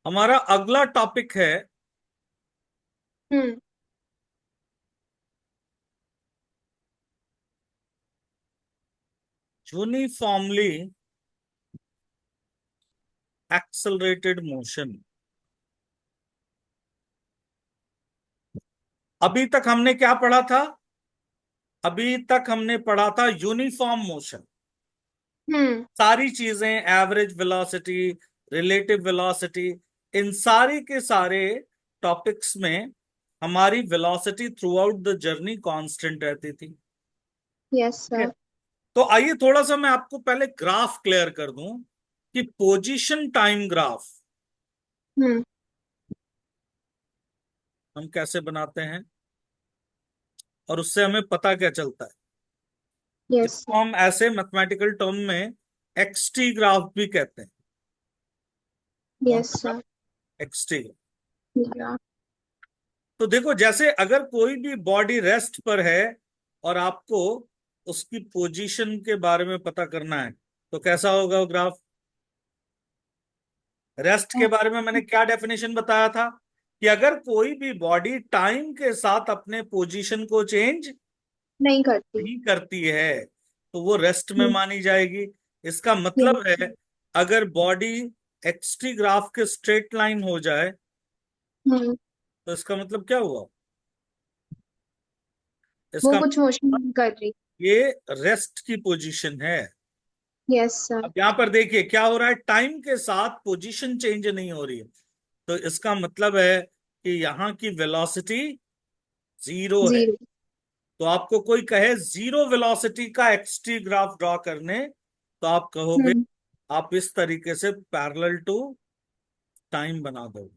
हमारा अगला टॉपिक है हम्म। Uniformly accelerated motion. अभी तक हमने क्या पढ़ा था? अभी तक हमने पढ़ा था यूनिफॉर्म मोशन। हम्म। सारी चीजें, एवरेज वेलोसिटी, रिलेटिव वेलोसिटी, इन सारी के सारे टॉपिक्स में हमारी velocity through out the journey constant रहती थी। यस ठीक है। सर। तो आइए थोड़ा सा मैं आपको पहले ग्राफ क्लियर कर दूं कि पोजीशन टाइम ग्राफ हम्म। हम कैसे बनाते हैं और उससे हमें पता क्या चलता है। यस इसको सर। हम ऐसे मैथमेटिकल टर्म में एक्सटी ग्राफ भी कहते हैं। कौन यस सा? सर। एक्सटी। या। तो देखो, जैसे अगर कोई भी बॉडी रेस्ट पर है और आपको उसकी पोजीशन के बारे में पता करना है, तो कैसा होगा वो ग्राफ? रेस्ट के बारे में मैंने क्या डेफिनेशन बताया था कि अगर कोई भी बॉडी टाइम के साथ अपने पोजीशन को चेंज नहीं करती। नहीं करती है तो वो रेस्ट में हम्म। मानी जाएगी। इसका मतलब यस। है, अगर बॉडी एक्सटी ग्राफ के स्ट्रेट लाइन हो जाए हम्म। तो इसका मतलब क्या हुआ? वो इसका कुछ मोशन मतलब नहीं कर रही। ये रेस्ट की पोजीशन है। Yes sir. अब यहां पर देखिए क्या हो रहा है, टाइम के साथ पोजीशन चेंज नहीं हो रही है। तो इसका मतलब है कि यहाँ की वेलोसिटी जीरो है। जीरो। तो आपको कोई कहे जीरो वेलोसिटी का एक्सटी ग्राफ ड्रॉ करने, तो आप कहोगे, हम्म। आप इस तरीके से पैरेलल टू टाइम बना दो,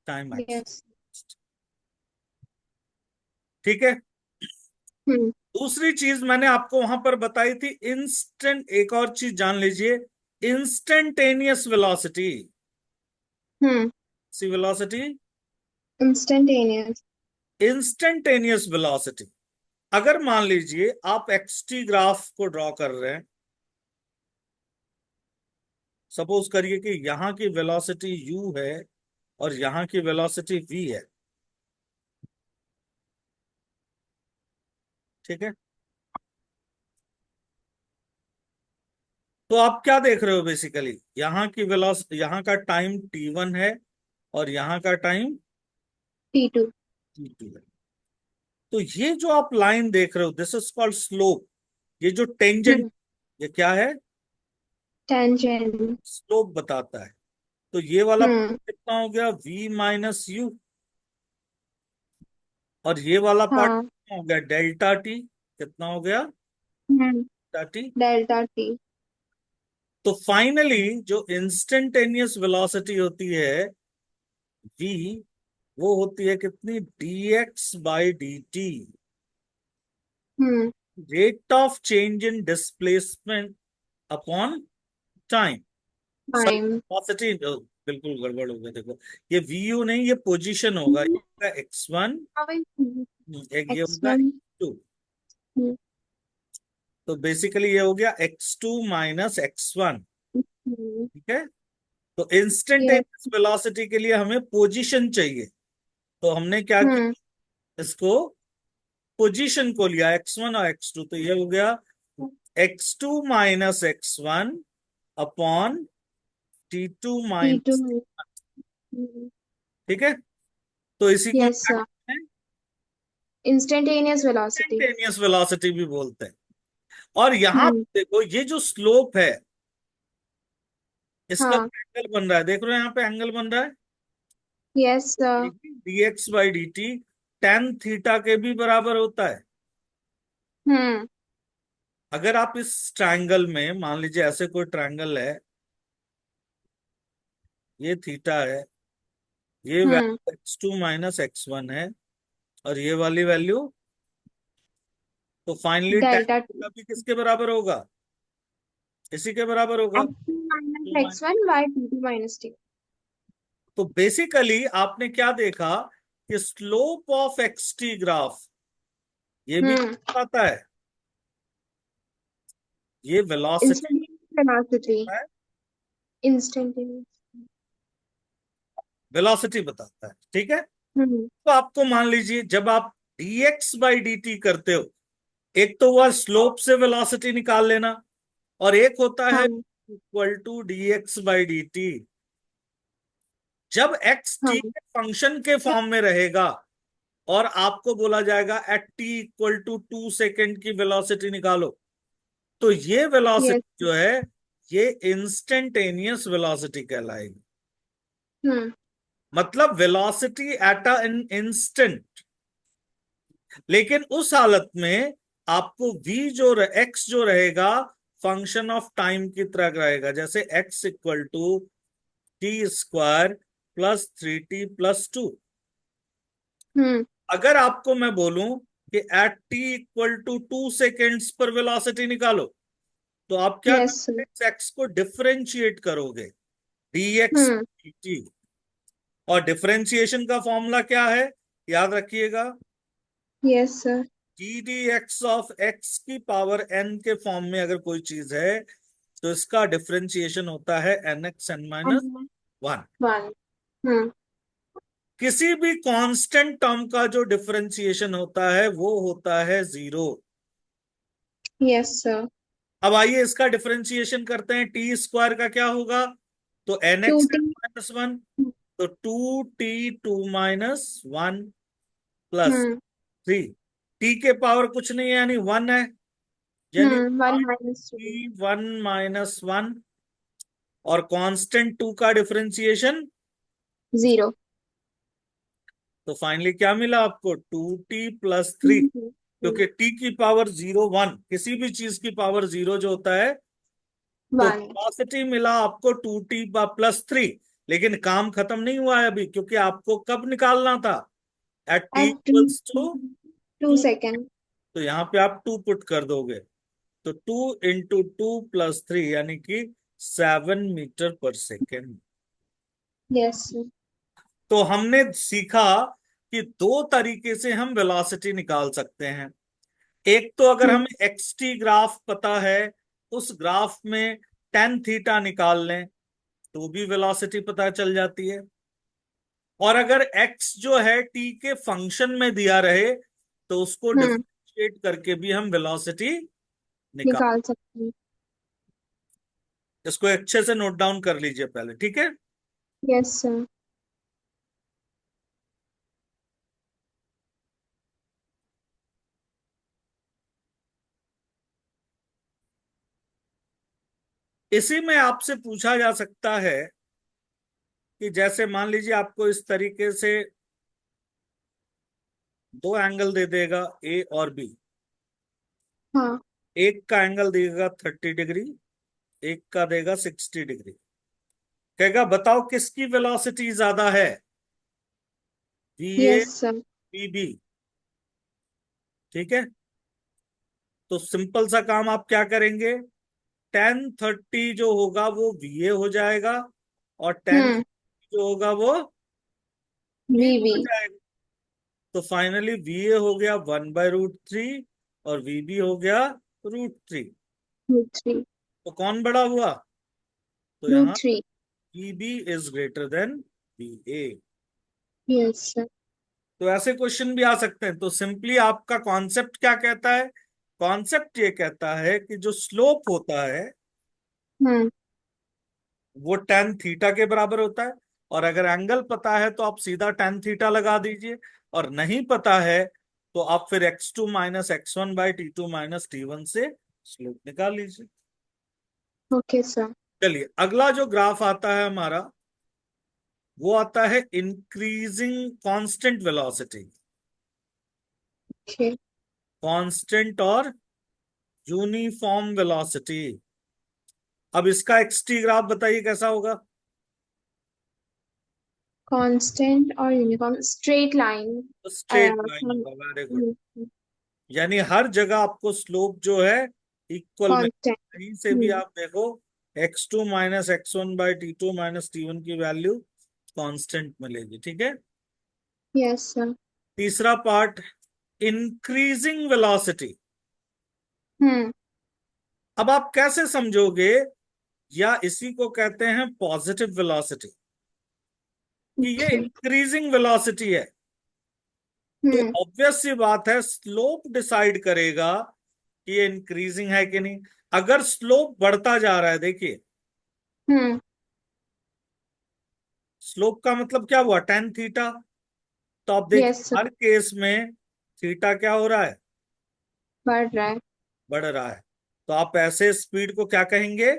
टाइम एक्स। यस। ठीक है। हम्म। दूसरी चीज मैंने आपको वहां पर बताई थी इंस्टेंट, एक और चीज जान लीजिए, इंस्टेंटेनियस वेलोसिटी। हम्म। सी वेलोसिटी, इंस्टेंटेनियस। Instantaneous velocity. अगर मान लीजिए आप एक्सटी ग्राफ को ड्रॉ कर रहे हैं, सपोज करिए कि यहाँ की वेलोसिटी u है और यहाँ की वेलोसिटी v है। ठीक है। तो आप क्या देख रहे हो बेसिकली, यहाँ की वेलोसिटी, यहाँ का टाइम t1 है और यहाँ का टाइम T2। t2 है। तो ये जो आप लाइन देख रहे हो, दिस इज कॉल्ड स्लोप। ये जो टेंजेंट, हम्म। ये क्या है? टेंजेंट। स्लोप बताता है। तो ये वाला हम्म। कितना हो गया, v माइनस यू। और ये वाला पार्ट हाँ। कितना हो गया, डेल्टा टी। कितना हो गया? Hmm. Delta T. Delta T. तो फाइनली जो इंस्टेंटेनियस वेलोसिटी होती है v, वो होती है कितनी, dx by dt, hmm. Rate of change in displacement upon time. Sorry, time. Velocity बिल्कुल गड़बड़ हो गया। देखो, ये vu नहीं, ये पोजीशन होगा, ये होगा x1, एक ये एक्स होगा वन। x2। तो बेसिकली ये हो गया x2 माइनस x1। ठीक है। तो यस। इंस्टेंटेनियस वेलोसिटी के लिए हमें पोजीशन चाहिए। तो हमने क्या हम्म। किया, इसको पोजीशन को लिया x1 और x2, तो ये हो गया x2 minus x1 upon t2 T2। Minus. ठीक है। तो इसी को हम यस क्या सर। कहते हैं, इंस्टेंटेनियस वेलोसिटी। इंस्टेंटेनियस वेलोसिटी भी बोलते हैं। और यहां हम्म। देखो, ये जो स्लोप है, इसका हाँ। एंगल बन रहा है, देख रहे हो यहाँ पे एंगल बन रहा है, yes sir. dx by dt tan theta के भी बराबर होता है। हम्म। अगर आप इस ट्रायंगल में, मान लीजिए ऐसे कोई ट्रायंगल है, ये थीटा है, ये हम्म। वैल्यू x2 माइनस x1 है, और ये वाली वैल्यू, तो finally tan delta T. Theta भी किसके बराबर होगा, इसी के बराबर होगा। X two minus 2 X one by T2 minus T. तो बेसिकली आपने क्या देखा कि slope of X T graph ये भी हम्म। आता है, ये वेलोसिटी इंस्टेंटेनियस वेलोसिटी। है। इंस्टेंटेनियस। वेलोसिटी बताता है, ठीक है। हम्म। तो आपको मान लीजिए जब आप dx बाई dt करते हो, एक तो वह स्लोप से वेलोसिटी निकाल लेना, और एक होता है हाँ equal to dx by dt। जब x t हाँ। के फंक्शन के फॉर्म में रहेगा और आपको बोला जाएगा at t equal to 2 second की वेलोसिटी निकालो, तो ये यस। वेलोसिटी जो है ये इंस्टेंटेनियस वेलोसिटी कहलाएगी। हम्म। मतलब वेलोसिटी एट एन इंस्टेंट। लेकिन उस हालत में आपको v जो x जो रहेगा फंक्शन ऑफ टाइम की तरह रहेगा, जैसे x equal to t² plus 3t+2। हम्म। अगर आपको मैं बोलूं कि at t equal to 2 seconds पर वेलोसिटी निकालो, तो आप क्या यस सर। करोगे, एक्स को डिफरेंशिएट करोगे dx हम्म। dt। और डिफरेंशिएशन का फॉर्मूला क्या है, याद रखिएगा, yes sir. D D X of X की पावर n के फॉर्म में अगर कोई चीज है तो इसका डिफरेंशिएशन होता है n(x(n−1)। वन। हम्म। किसी भी कांस्टेंट टर्म का जो डिफरेंशिएशन होता है वो होता है 0। Yes sir. अब आइए इसका डिफरेंशिएशन करते हैं, t² का क्या होगा, तो टू टी। n(x(n−1), तो 2t2 - 1 प्लस हम्म। 3। टी के पावर कुछ नहीं है यानी 1 है, यानी 1 - 2। 1 - 1। और कांस्टेंट 2 का डिफरेंशिएशन, 0। तो फाइनली क्या मिला आपको, 2t+3। क्योंकि टी की पावर 0 1, किसी भी चीज की पावर 0 जो होता है, तो वन। वेलोसिटी मिला आपको 2t+3। लेकिन काम खत्म नहीं हुआ है अभी, क्योंकि आपको कब निकालना था, at T at equals to 2। 2 second. तो यहाँ पे आप 2 पुट कर दोगे, तो 2 × 2 + 3 यानी कि 7 मीटर पर सेकेंड। यस। तो हमने सीखा कि दो तरीके से हम वेलोसिटी निकाल सकते हैं। एक तो अगर हमें एक्स टी ग्राफ पता है, उस ग्राफ में टेन थीटा निकाल लें तो भी वेलोसिटी पता चल जाती है। और अगर एक्स जो है टी के फंक्शन में दिया रहे तो उसको हम्म। डिफरेंशिएट करके भी हम वेलोसिटी निकाल। निकाल सकते हैं। इसको अच्छे से नोट डाउन कर लीजिए पहले, ठीक है। Yes sir. इसी में आपसे पूछा जा सकता है कि जैसे मान लीजिए आपको इस तरीके से दो एंगल दे देगा, ए और बी। हाँ। एक का एंगल देगा 30 डिग्री, एक का देगा 60 डिग्री। कहेगा बताओ किसकी वेलोसिटी ज्यादा है, V A yes sir. B B, ठीक है। तो सिंपल सा काम आप क्या करेंगे, 10 30 जो होगा वो वी ए हो जाएगा, और 10 हम्म। जो होगा वो बी वी वी। हो जाएगा। तो फाइनली वी ए हो गया 1/√3 और वी बी हो गया √3। √3। तो कौन बड़ा हुआ, तो यहाँ √3। V B is greater than V A. Yes sir. तो ऐसे क्वेश्चन भी आ सकते हैं। तो सिंपली आपका कॉन्सेप्ट क्या कहता है, कॉन्सेप्ट ये कहता है कि जो स्लोप होता है हम्म। वो टेन थीटा के बराबर होता है। और अगर एंगल पता है तो आप सीधा टेन थीटा लगा दीजिए, और नहीं पता है तो आप फिर x2 - x1/t2 - t1 से स्लोप निकाल लीजिए। Okay sir. चलिए अगला जो ग्राफ आता है हमारा, वो आता है increasing constant velocity. Okay. Constant और यूनिफॉर्म वेलोसिटी। अब इसका एक्सटी ग्राफ बताइए कैसा होगा। कांस्टेंट और uniform straight line. Straight line होगा, वेरी गुड। यानी हर जगह आपको स्लोप जो है इक्वल में, कांस्टेंट। कहीं से भी आप देखो x2 - x1/t2 - t1 की वैल्यू कांस्टेंट मिलेगी, ठीक है। Yes sir. तीसरा पार्ट, इंक्रीजिंग वेलोसिटी। हम्म। अब आप कैसे समझोगे, या इसी को कहते हैं पॉजिटिव वेलोसिटी। कि ये Okay. इंक्रीजिंग वेलोसिटी है, तो हम्म ऑब्वियस सी बात है स्लोप डिसाइड करेगा कि ये इंक्रीजिंग है कि नहीं। अगर स्लोप बढ़ता जा रहा है, देखिए हम्म स्लोप का मतलब क्या हुआ, टेन थीटा। तो आप देखिए यस सर। हर केस में थीटा क्या हो रहा है, बढ़ रहा है। बढ़ रहा है। तो आप ऐसे स्पीड को क्या कहेंगे,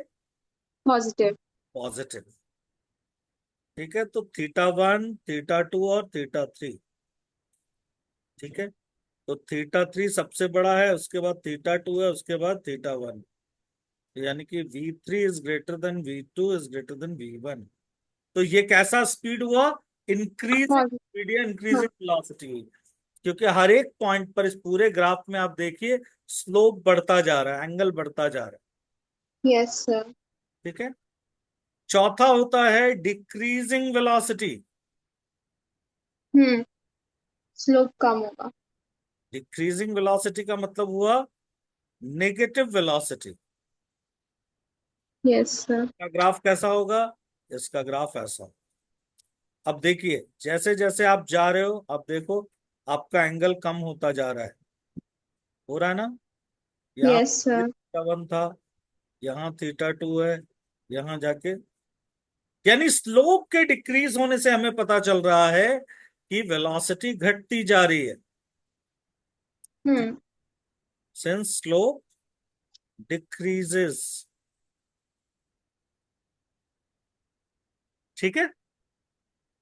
पॉजिटिव। पॉजिटिव। ठीक है, तो थीटा 1, थीटा 2 और थीटा 3। ठीक है, तो थीटा 3 सबसे बड़ा है, उसके बाद थीटा 2 है, उसके बाद थीटा 1। यानी कि V3 is greater then V2 is greater then V1। तो ये कैसा स्पीड हुआ, इंक्रीजिंग पॉजिटिव। स्पीड या हाँ। इंक्रीजिंग वेलोसिटी हुई। क्योंकि हर एक पॉइंट पर इस पूरे ग्राफ में आप देखिए स्लोप बढ़ता जा रहा है, एंगल बढ़ता जा रहा है। Yes sir. ठीक है, चौथा होता है डिक्रीजिंग वेलोसिटी। हम्म स्लोप कम होगा। डिक्रीजिंग वेलोसिटी का मतलब हुआ नेगेटिव वेलोसिटी। Yes sir. का ग्राफ कैसा होगा, इसका ग्राफ ऐसा। अब देखिए जैसे जैसे आप जा रहे हो, आप देखो आपका एंगल कम होता जा रहा है, हो रहा है ना। यहाँ यस सर। थीटा 1 था, यहाँ थीटा 2 है, यहाँ जाके, यानी स्लोप के डिक्रीज होने से हमें पता चल रहा है कि वेलोसिटी घटती जा रही है। हम्म सिंस स्लोप डिक्रीजेस। ठीक है,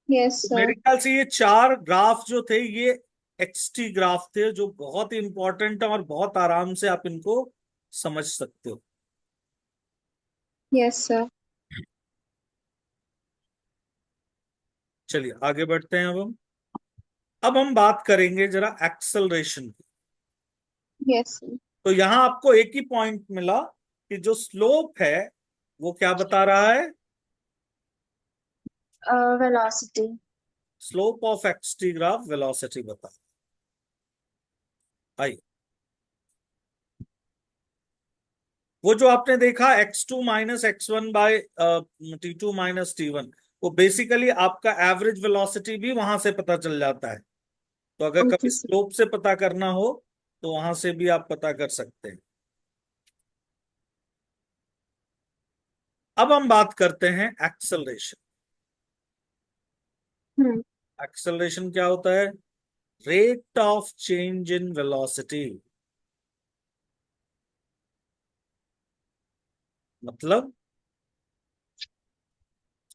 यस तो सर। मेरे ख्याल से ये चार ग्राफ जो थे ये एक्सटी ग्राफ थे, जो बहुत ही इंपॉर्टेंट है और बहुत आराम से आप इनको समझ सकते हो। Yes sir. चलिए आगे बढ़ते हैं। अब हम बात करेंगे जरा एक्सेलरेशन की। Yes sir. तो यहां आपको एक ही पॉइंट मिला कि जो स्लोप है वो क्या बता रहा है, velocity. Slope of X T graph velocity बता। आइए, वो जो आपने देखा x2 - x1/t2 - t1, वो बेसिकली आपका एवरेज वेलोसिटी भी वहां से पता चल जाता है। तो अगर कभी ओके सर। स्लोप से पता करना हो तो वहां से भी आप पता कर सकते हैं। अब हम बात करते हैं एक्सेलरेशन। हम्म एक्सेलरेशन क्या होता है, rate of change in velocity. मतलब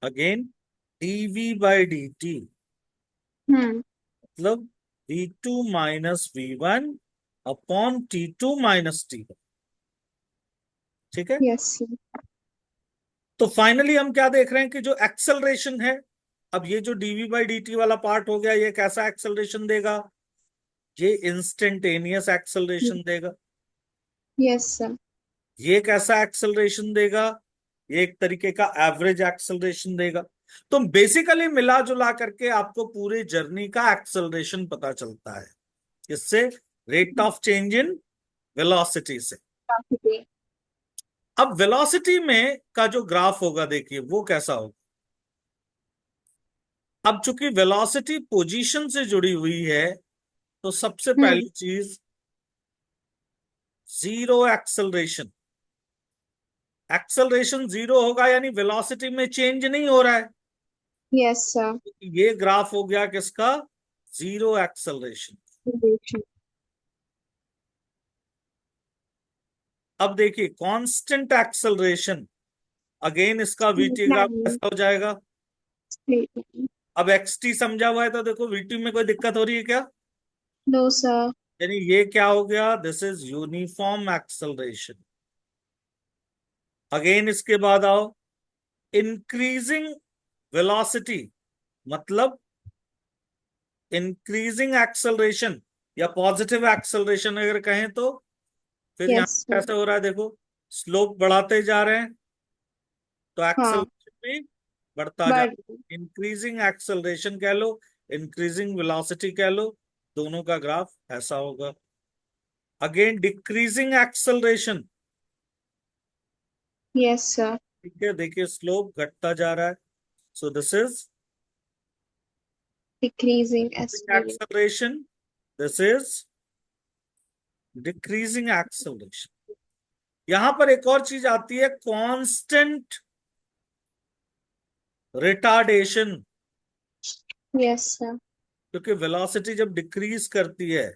अगेन dv/dt, हम्म मतलब V2 - V1/T2 - T1। ठीक है, यस सर। तो फाइनली हम क्या देख रहे हैं कि जो एक्सेलरेशन है, अब ये जो dv/dt वाला पार्ट हो गया, ये कैसा एक्सेलरेशन देगा, ये इंस्टेंटेनियस एक्सेलरेशन देगा। Yes sir. ये कैसा एक्सेलरेशन देगा, ये एक तरीके का एवरेज एक्सेलरेशन देगा। तो बेसिकली मिला जुला करके आपको पूरी जर्नी का एक्सेलरेशन पता चलता है, इससे rate of change in velocity से। वेलोसिटी। अब वेलोसिटी में का जो ग्राफ होगा देखिए वो कैसा होगा। अब चूंकि वेलोसिटी पोजीशन से जुड़ी हुई है, तो सबसे हम्म पहली चीज जीरो एक्सेलरेशन। एक्सेलरेशन जीरो होगा यानी वेलोसिटी में चेंज नहीं हो रहा है। Yes sir. ये ग्राफ हो गया किसका, जीरो एक्सेलरेशन। अब देखिए कांस्टेंट एक्सेलरेशन, अगेन इसका वीटी ग्राफ लाइन। कैसा हो जाएगा। Straight line. अब एक्सटी समझा हुआ है तो देखो वीटी में कोई दिक्कत हो रही है क्या, नो सर। यानी ये क्या हो गया, this is uniform acceleration. Again इसके बाद आओ इंक्रीजिंग वेलोसिटी, मतलब इंक्रीजिंग एक्सेलरेशन या पॉजिटिव एक्सेलरेशन अगर कहें तो, फिर यहाँ यस सर। कैसे हो रहा है देखो, स्लोप बढ़ाते जा रहे हैं तो हाँ। एक्सेलरेशन भी बढ़ता जा, बढ़। इंक्रीजिंग एक्सेलरेशन कह लो, इंक्रीजिंग वेलोसिटी कह लो, दोनों का ग्राफ ऐसा होगा। Again decreasing acceleration, yes sir. ठीक है, देखिए स्लोप घटता जा रहा है, so this is decreasing acceleration. acceleration, this is decreasing acceleration. यहां पर एक और चीज आती है, कांस्टेंट रिटार्डेशन, Yes, sir. क्योंकि वेलोसिटी जब डिक्रीज करती है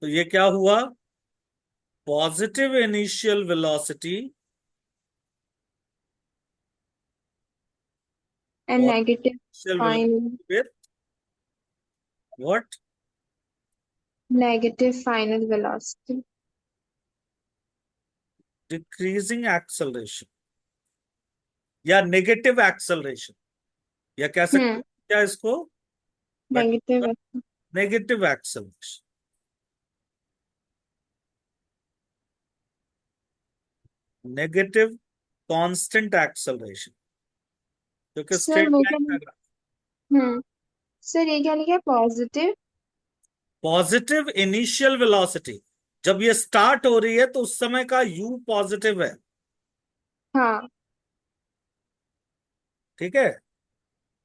तो ये क्या हुआ, positive initial velocity And negative initial final, velocity with what, negative final velocity. Decreasing acceleration या नेगेटिव एक्सेलरेशन, या कह सकते Hmm. हैं क्या इसको, Negative. Negative acceleration, negative constant acceleration, क्योंकि सर स्ट्रेट वो क्या? लाइन का, हम्म सर ये क्या लिखा है? पॉजिटिव। पॉजिटिव इनिशियल वेलोसिटी, जब ये स्टार्ट हो रही है तो उस समय का यू पॉजिटिव है, हाँ। ठीक है।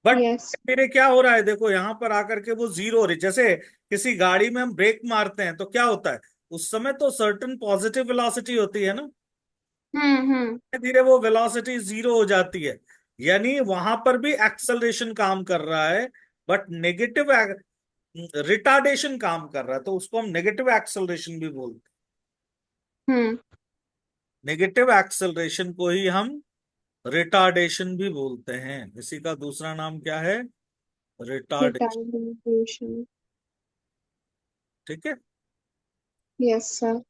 But yes. मेरे क्या हो रहा है, देखो यहां पर आकर के वो जीरो हो रही, जैसे किसी गाड़ी में हम ब्रेक मारते हैं तो क्या होता है, उस समय तो सर्टेन पॉजिटिव वेलोसिटी होती है ना, हम्म। धीरे धीरे वो वेलोसिटी जीरो हो जाती है, यानी वहां पर भी एक्सेलरेशन काम कर रहा है, बट नेगेटिव रिटार्डेशन काम कर रहा है, तो उसको हम नेगेटिव एक्सेलरेशन भी बोलते हैं। हम्म। नेगेटिव एक्सेलरेशन को ही हम रिटार्डेशन भी बोलते हैं, इसी का दूसरा नाम क्या है, रिटार्डेशन, रिटार्डेशन। ठीक है। Yes sir.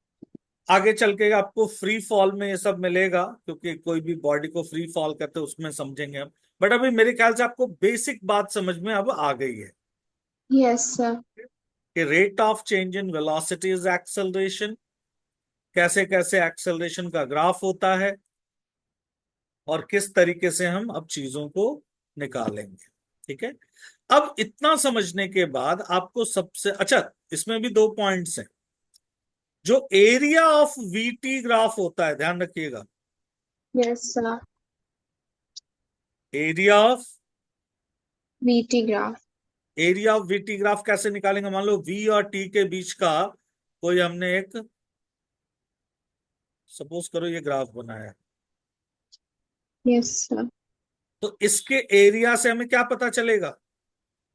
आगे चल के आपको फ्री फॉल में ये सब मिलेगा, क्योंकि कोई भी बॉडी को फ्री फॉल करते हैं उसमें समझेंगे हम, बट अभी मेरे ख्याल से आपको बेसिक बात समझ में अब आ गई है यस सर। कि rate of change in velocity is acceleration, कैसे कैसे एक्सेलरेशन का ग्राफ होता है, और किस तरीके से हम अब चीजों को निकालेंगे, ठीक है। अब इतना समझने के बाद आपको सबसे अच्छा, इसमें भी दो पॉइंट्स हैं, जो एरिया ऑफ वीटी ग्राफ होता है, ध्यान रखिएगा, yes sir. Area of, VT graph. Area of VT graph कैसे निकालेंगे, मान लो वी और टी के बीच का कोई हमने एक, सपोज करो ये ग्राफ बनाया, यस सर। तो इसके एरिया से हमें क्या पता चलेगा,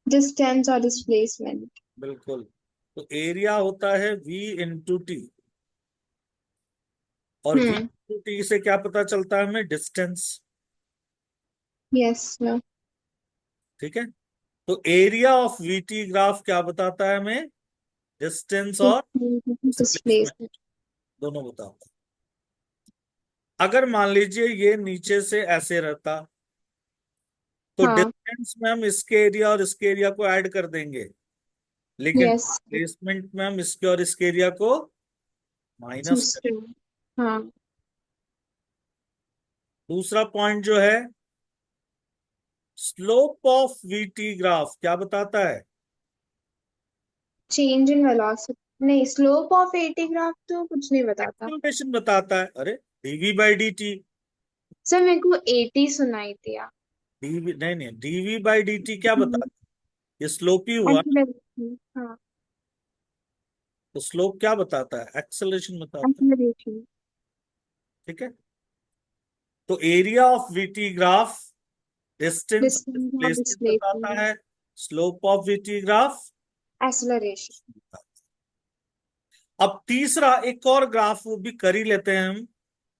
डिस्टेंस और डिस्प्लेसमेंट। बिल्कुल, तो एरिया होता है वी इंटू टी, और वी हम्म। इंटू टी से क्या पता चलता है हमें, डिस्टेंस, यस सर। ठीक है। तो एरिया ऑफ वीटी ग्राफ क्या बताता है हमें, डिस्टेंस और डिस्प्लेसमेंट डिस्प्लेसमेंट। दोनों बताता है। अगर मान लीजिए ये नीचे से ऐसे रहता, तो हाँ। डिस्टेंस में हम इसके एरिया और इसके एरिया को ऐड कर देंगे, लेकिन यस। प्लेसमेंट में हम इसके और इसके एरिया को माइनस कर। दूसरे। हाँ। दूसरा पॉइंट जो है, स्लोप ऑफ वीटी ग्राफ क्या बताता है, चेंज इन वेलोसिटी नहीं, स्लोप ऑफ एटी ग्राफ तो कुछ नहीं बताता। एक्सेलरेशन बताता है, अरे D V by D T, sir मेरे को एटी सुनाई दिया। डीवी नहीं नहीं, डीवी बाई डी टी क्या बताता है, ये स्लोप ही हुआ ना, एक्सेलरेशन। हाँ। तो स्लोप क्या बताता है, एक्सेलरेशन बताता है, एक्सेलरेशन। ठीक है। तो area of VT graph distance distance और डिस्प्लेसमेंट बताता डिस्प्लेसमेंट। है, slope of VT graph. Acceleration. अब तीसरा एक और ग्राफ वो भी कर ही लेते हैं हम,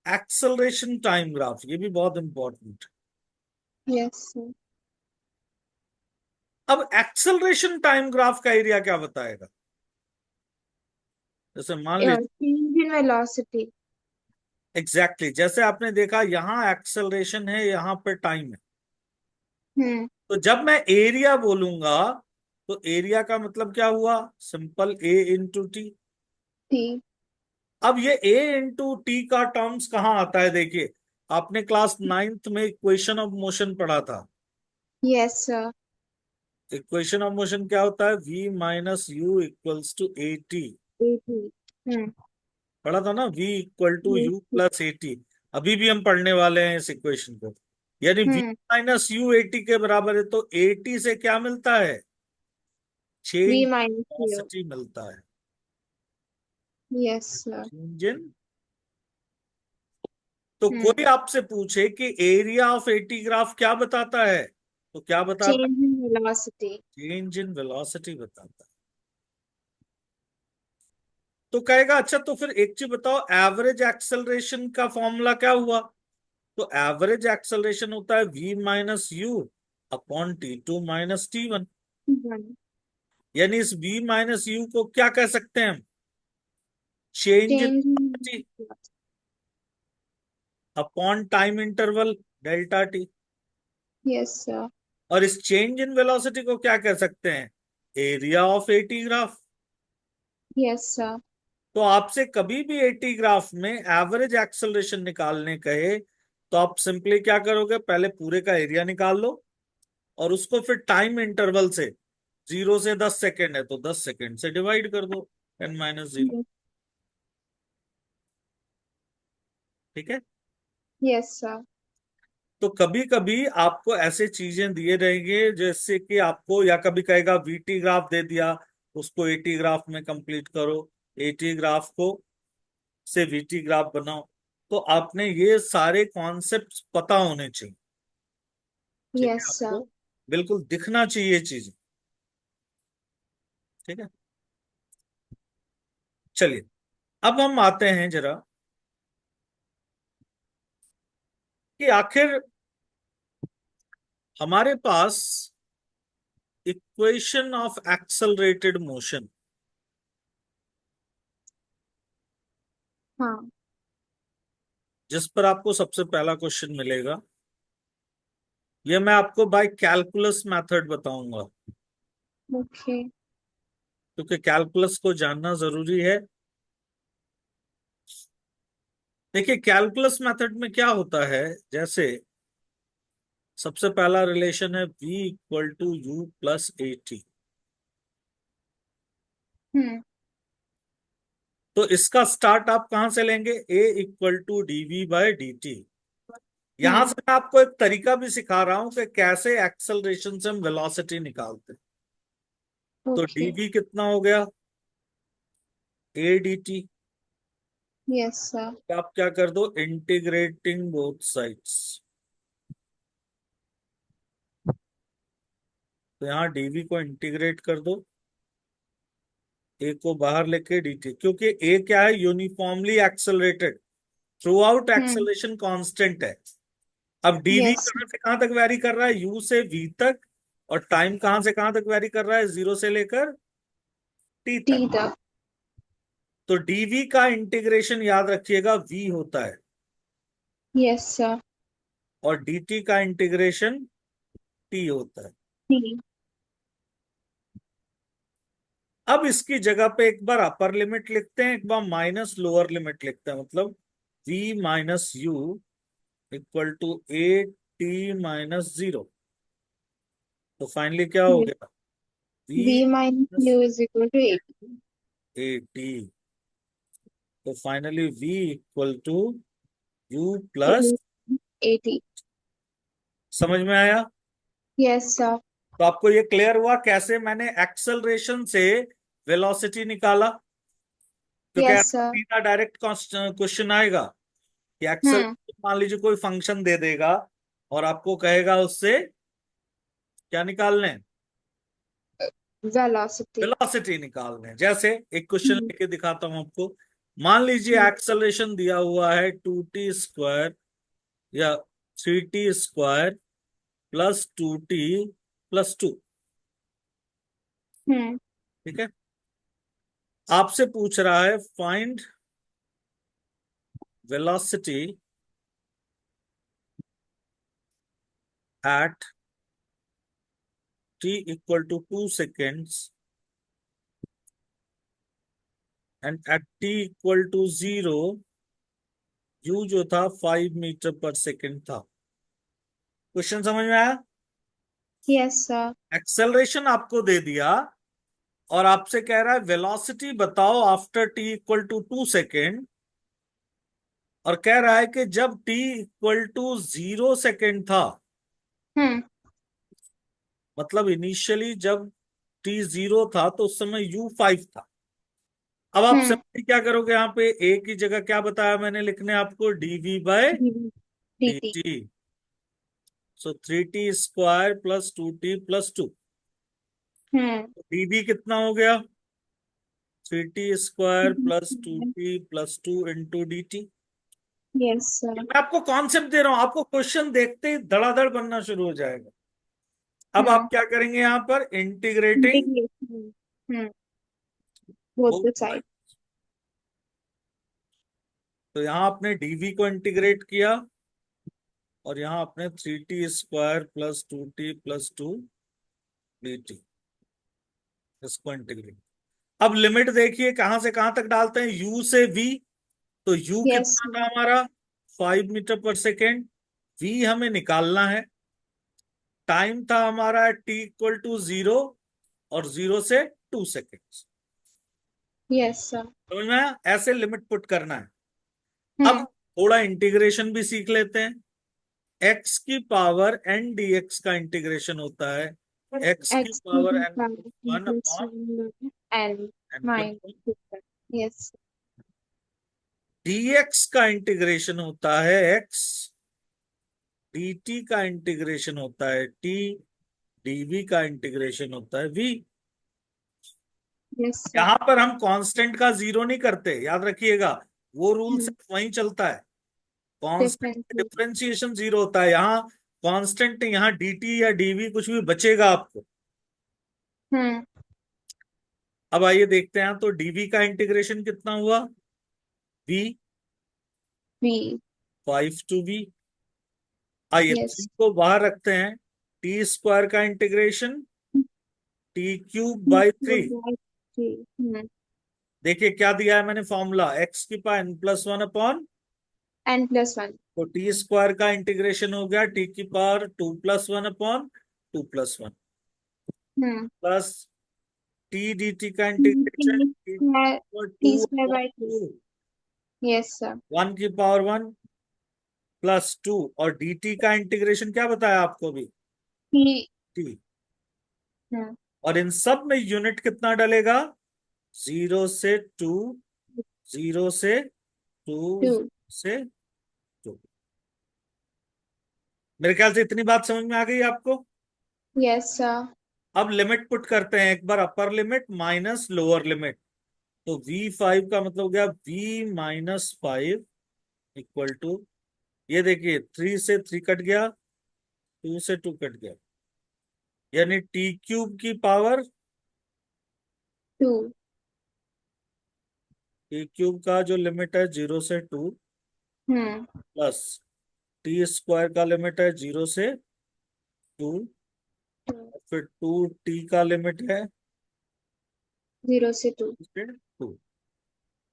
एक्सेलरेशन टाइम ग्राफ, ये भी बहुत इंपॉर्टेंट। Yes sir. अब एक्सेलरेशन टाइम ग्राफ का एरिया क्या बताएगा, जैसे मान लीजिए, change in velocity. Exactly exactly, जैसे आपने देखा यहां एक्सेलरेशन है, यहां पर टाइम है, हम्म। तो जब मैं एरिया बोलूंगा तो एरिया का मतलब क्या हुआ, सिंपल ए इंटू टी। ठीक। अब ये ए इंटू टी का टर्म्स कहाँ आता है, देखिए आपने क्लास नाइन्थ में इक्वेशन ऑफ मोशन पढ़ा था, yes sir. Equation of motion क्या होता है, v minus U equals to A T, A T. Hmm. पढ़ा था ना, v equal to you plus A T, अभी भी हम पढ़ने वाले हैं इस इक्वेशन को, यानी v hmm. Minus U A T के बराबर है, तो ए टी से क्या मिलता है, change V minus U. Velocity मिलता है। Yes, sir. चेंज इन, तो Hmm. कोई आपसे पूछे कि एरिया ऑफ एटी ग्राफ क्या बताता है, तो क्या बताता Change in velocity. है? चेंज इन वेलोसिटी बताता है। तो कहेगा अच्छा तो फिर एक चीज बताओ, एवरेज एक्सेलरेशन का फॉर्मूला क्या हुआ? तो एवरेज एक्सेलरेशन होता है v minus you upon T2 - T1। One. यानी इस v माइनस यू को क्या कह सकते हैं हम? Change in Change in velocity velocity. Upon time interval delta T. Yes, sir. और इस चेंज इन वेलोसिटी को क्या कह सकते हैं? Area of A T graph. Yes, sir. तो आपसे कभी भी एटी ग्राफ में एवरेज एक्सेलरेशन निकालने कहे तो आप सिंपली क्या करोगे, पहले पूरे का एरिया निकाल लो और उसको फिर टाइम इंटरवल से, 0 से 10 सेकेंड है तो 10 सेकेंड से डिवाइड कर दो, 10 - 0। Yes, ठीक है। yes, sir. तो कभी कभी आपको ऐसे चीजें दिए रहेंगे जैसे कि आपको, या कभी कहेगा वीटी ग्राफ दे दिया, उसको एटी ग्राफ में कंप्लीट करो, एटी ग्राफ को से वीटी ग्राफ बनाओ। तो आपने ये सारे कॉन्सेप्ट्स पता होने चाहिए। ठीक है, Yes, आपको sir. बिल्कुल दिखना चाहिए चीजें। ठीक है, चलिए अब हम आते हैं जरा कि आखिर हमारे पास इक्वेशन ऑफ एक्सेलरेटेड मोशन, हाँ. जिस पर आपको सबसे पहला क्वेश्चन मिलेगा, ये मैं आपको बाय कैलकुलस मेथड बताऊंगा, Okay. क्योंकि कैलकुलस को जानना जरूरी है। देखिए कैलकुलस मेथड में क्या होता है, जैसे सबसे पहला रिलेशन है V = U + AT। Hmm. तो इसका स्टार्ट आप कहां से लेंगे? A = dV/dt। यहां Hmm. से मैं आपको एक तरीका भी सिखा रहा हूं कि कैसे एक्सेलरेशन से हम वेलोसिटी निकालते हैं। तो Okay. dV कितना हो गया? A dt। Yes, sir. आप क्या कर दो, इंटीग्रेटिंग बोथ साइड्स। तो यहाँ dV को इंटीग्रेट कर दो, ए को बाहर लेके dt, क्योंकि ए क्या है, uniformly accelerated, through out Hmm. Acceleration constant है। अब dV Yes, कहां से कहां तक वैरी कर रहा है? U से V तक। और टाइम कहां से कहां तक वैरी कर रहा है? 0 से लेकर T तक। T the. तो dV का इंटीग्रेशन याद रखिएगा V होता है, Yes, sir. और dt का इंटीग्रेशन T होता है। T. अब इसकी जगह पे एक बार अपर लिमिट लिखते हैं, एक बार माइनस लोअर लिमिट लिखते हैं, मतलब V - U = A T - 0। तो फाइनली क्या हो Yes. गया? V V minus U is equal to 8. AT। तो फाइनली V = U + 80. समझ में आया? Yes, sir. तो आपको ये क्लियर हुआ कैसे मैंने एक्सेलरेशन से वेलोसिटी निकाला? क्योंकि Yes, ऐसा sir. सीधा डायरेक्ट क्वेश्चन आएगा कि Hmm. एक्सेलरेशन, मान लीजिए कोई फंक्शन दे देगा और आपको कहेगा उससे क्या निकालने हैं? Velocity. वेलोसिटी निकालने हैं। जैसे एक क्वेश्चन Hmm. लेके दिखाता हूं आपको। मान लीजिए Hmm. एक्सेलरेशन दिया हुआ है 2t² या 3t² +2t +2। Hmm. ठीक है, आपसे पूछ रहा है find velocity at t = 2 seconds and at t = 0 u जो था 5 मीटर पर सेकेंड था। क्वेश्चन समझ में आया? Yes, sir. एक्सेलरेशन आपको दे दिया और आपसे कह रहा है वेलोसिटी बताओ आफ्टर t = 2 सेकेंड, और कह रहा है कि जब t = 0 सेकेंड था, Hmm. मतलब इनिशियली जब t0 था तो उस समय u5 था। अब आप हम्म। सिंपली क्या करोगे, यहाँ पे a की जगह क्या बताया मैंने लिखने आपको, dv बाय dt। dt। सो 3t² प्लस 2t+2। हम्म। dv कितना हो गया, 3t² plus 2t+2 into dt। Yes sir. मैं आपको कॉन्सेप्ट दे रहा हूं, आपको क्वेश्चन देखते ही धड़ाधड़ बनना शुरू हो जाएगा। अब आप हम्म। क्या करेंगे यहाँ पर, integrating integration. Hmm. Both both the side. Side. तो यहाँ आपने dv को इंटीग्रेट किया और यहाँ आपने 3t² प्लस 2t+2 dt इसको इंटीग्रेट। अब लिमिट देखिए कहां से कहां तक डालते हैं, u से v। तो u यस कितना था सर। हमारा, 5 मीटर पर सेकेंड। v हमें निकालना है। टाइम था हमारा t=0 और 0 से 2 सेकेंड। Yes sir. समझ में आया? ऐसे लिमिट पुट करना है। अब हम्म। थोड़ा इंटीग्रेशन भी सीख लेते हैं। x की पावर n dx का इंटीग्रेशन होता है x की x to power the n power one plus upon 1 and n+1। minus 2। Yes. dx का इंटीग्रेशन होता है x, dt का इंटीग्रेशन होता है t, dv का इंटीग्रेशन होता है v। Yes sir. यहां पर हम कांस्टेंट का जीरो नहीं करते, याद रखिएगा। वो रूल हम्म। सिर्फ वहीं चलता है, कांस्टेंट डिफरेंस। डिफरेंशिएशन जीरो होता है। यहाँ कांस्टेंट, यहाँ dt या dv कुछ भी बचेगा आपको। हम्म। अब आइए देखते हैं, तो dv का इंटीग्रेशन कितना हुआ, v, v। 5 to v। आइए यस। 3 को बाहर रखते हैं, t² का इंटीग्रेशन t³ बाई 3। हम्म। देखिए क्या दिया है मैंने फॉर्मूला, x की पावर n+1 अपॉन, n+1। तो t² का इंटीग्रेशन हो गया t⁻²+1 अपॉन 2+1 हम्म। प्लस t dt का integration t square. Two t square upon by 2। Two, yes sir. 1⁻1+2। और dt का इंटीग्रेशन क्या बताया आपको भी, t। t। हम्म। और इन सब में यूनिट कितना डलेगा, 0 से 2, 0 से 2, 2। से 2। मेरे ख्याल से इतनी बात समझ में आ गई आपको। Yes sir. अब लिमिट पुट करते हैं एक बार, upper limit minus lower limit. तो v5 का मतलब हो गया v-5 इक्वल टू, ये देखिए 3 से 3 कट गया, 2 से 2 कट गया, यानी t³ की पावर, 2। t³ का जो लिमिट है 0 से 2, हम्म। प्लस t² का लिमिट है 0 से 2, फिर 2t का लिमिट है 0 से 2। 2।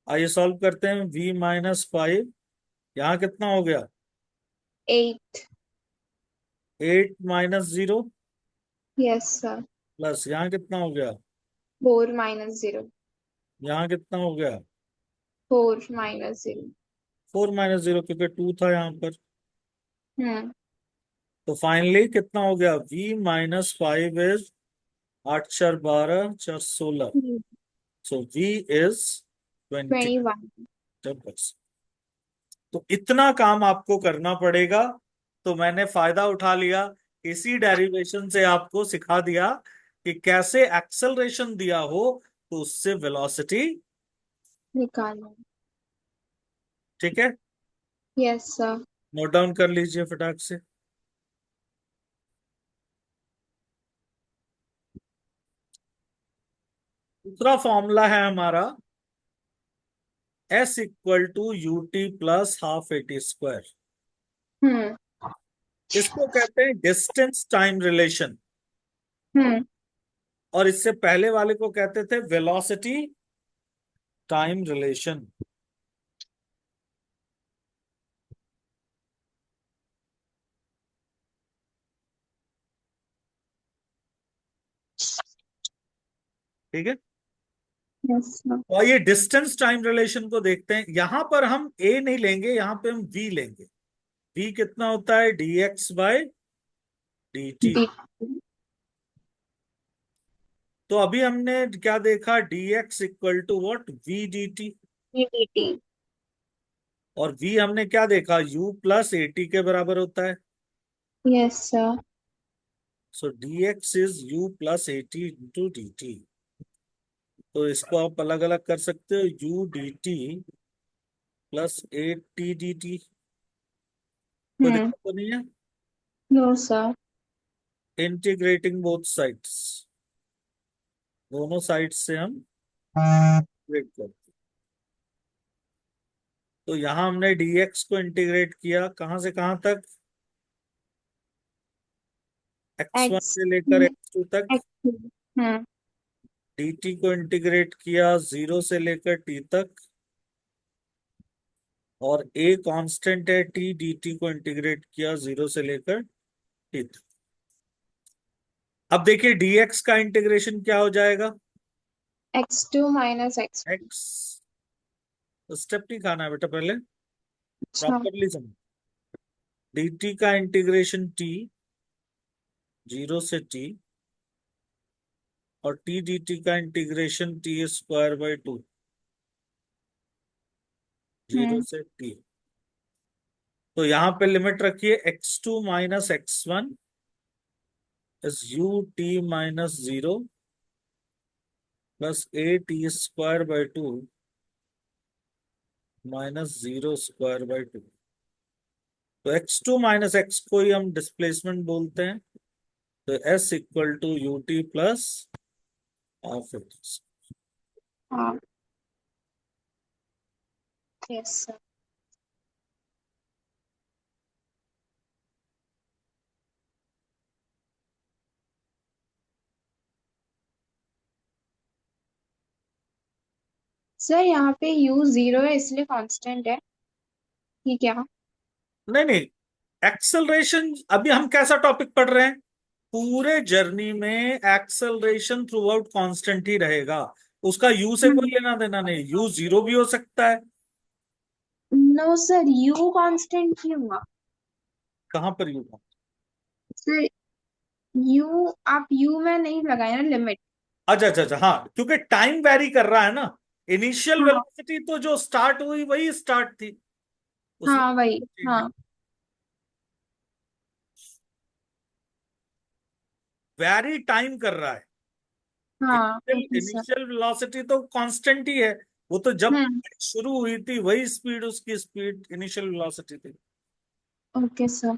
आइए सॉल्व करते हैं, v-5 यहाँ कितना हो गया, 8। 8-0, यस सर। प्लस यहाँ कितना हो गया, 4-0। यहाँ कितना हो गया, 4-0। 4-0, क्योंकि 2 था यहाँ पर। हम्म। तो फाइनली कितना हो गया, v-5 is 8×4 = 12, 4 × 16। So v is 20। 21। तो इतना काम आपको करना पड़ेगा। तो मैंने फायदा उठा लिया, इसी डेरिवेशन से आपको सिखा दिया कि कैसे एक्सेलरेशन दिया हो तो उससे वेलोसिटी। निकालना। ठीक है, यस सर। नोट डाउन कर लीजिए फटाक से। दूसरा फॉर्मूला है हमारा s = ut+½ at²। हम्म। इसको कहते हैं डिस्टेंस टाइम रिलेशन, हम्म। और इससे पहले वाले को कहते थे वेलोसिटी टाइम रिलेशन। ठीक है, यस सर। और ये डिस्टेंस टाइम रिलेशन को देखते हैं। यहां पर हम ए नहीं लेंगे, यहां पे हम वी लेंगे। वी कितना होता है, dx बाय dt। डी। तो अभी हमने क्या देखा, dx equal to what, v dt। dt। और v हमने क्या देखा, u प्लस at के बराबर होता है। Yes sir. So dx is u plus at into dt। तो इसको आप अलग अलग कर सकते हो, u dt plus at dt। कोई हम्म। दिक्कत तो नहीं है। No sir. Integrating both sides, दोनों साइड से हम इंटीग्रेट करते हैं। तो यहां हमने dx को इंटीग्रेट किया कहां से कहां तक, x1 एक्स। से लेकर x2 तक। एक्स। हम्म। dt को इंटीग्रेट किया 0 से लेकर t तक। और a कांस्टेंट है t, dt को इंटीग्रेट किया 0 से लेकर t तक। अब देखिए dx का इंटीग्रेशन क्या हो जाएगा, x2 minus x. x, step नहीं खाना है बेटा, पहले अच्छा। प्रॉपरली समझ। dt का इंटीग्रेशन t, 0 से t। और t dt का इंटीग्रेशन t स्क्वायर बाई 2, 0 हम्म। से t। तो यहां पे लिमिट रखिए, x2 minus x1 is u t minus 0 plus a t square by 2 minus 0 square by 2। तो x2 माइनस x को ही हम डिस्प्लेसमेंट बोलते हैं। तो s equal to U T plus half X. हाँ। Yes sir. सर यहाँ पे u 0 है इसलिए कांस्टेंट है, ठीक है। नहीं नहीं, एक्सेलरेशन, अभी हम कैसा टॉपिक पढ़ रहे हैं, पूरे जर्नी में एक्सेलरेशन थ्रू आउट कॉन्स्टेंट ही रहेगा। उसका यू से कोई लेना देना नहीं, यू 0 भी हो सकता है। नो सर, u कांस्टेंट क्यों हुआ? कहां पर यू, सर u, आप u में नहीं लगाए ना लिमिट। अच्छा अच्छा अच्छा, हाँ क्योंकि टाइम वेरी कर रहा है ना। इनिशियल हाँ। वेलोसिटी तो जो स्टार्ट हुई वही स्टार्ट थी, उसमें हाँ वही। चेंज नहीं। हाँ। वेरी टाइम कर रहा है। हाँ initial okay sir. Initial velocity तो कांस्टेंट ही है। वो तो जब हम्म। शुरू हुई थी वही स्पीड, उसकी स्पीड इनिशियल वेलोसिटी थी। Okay sir.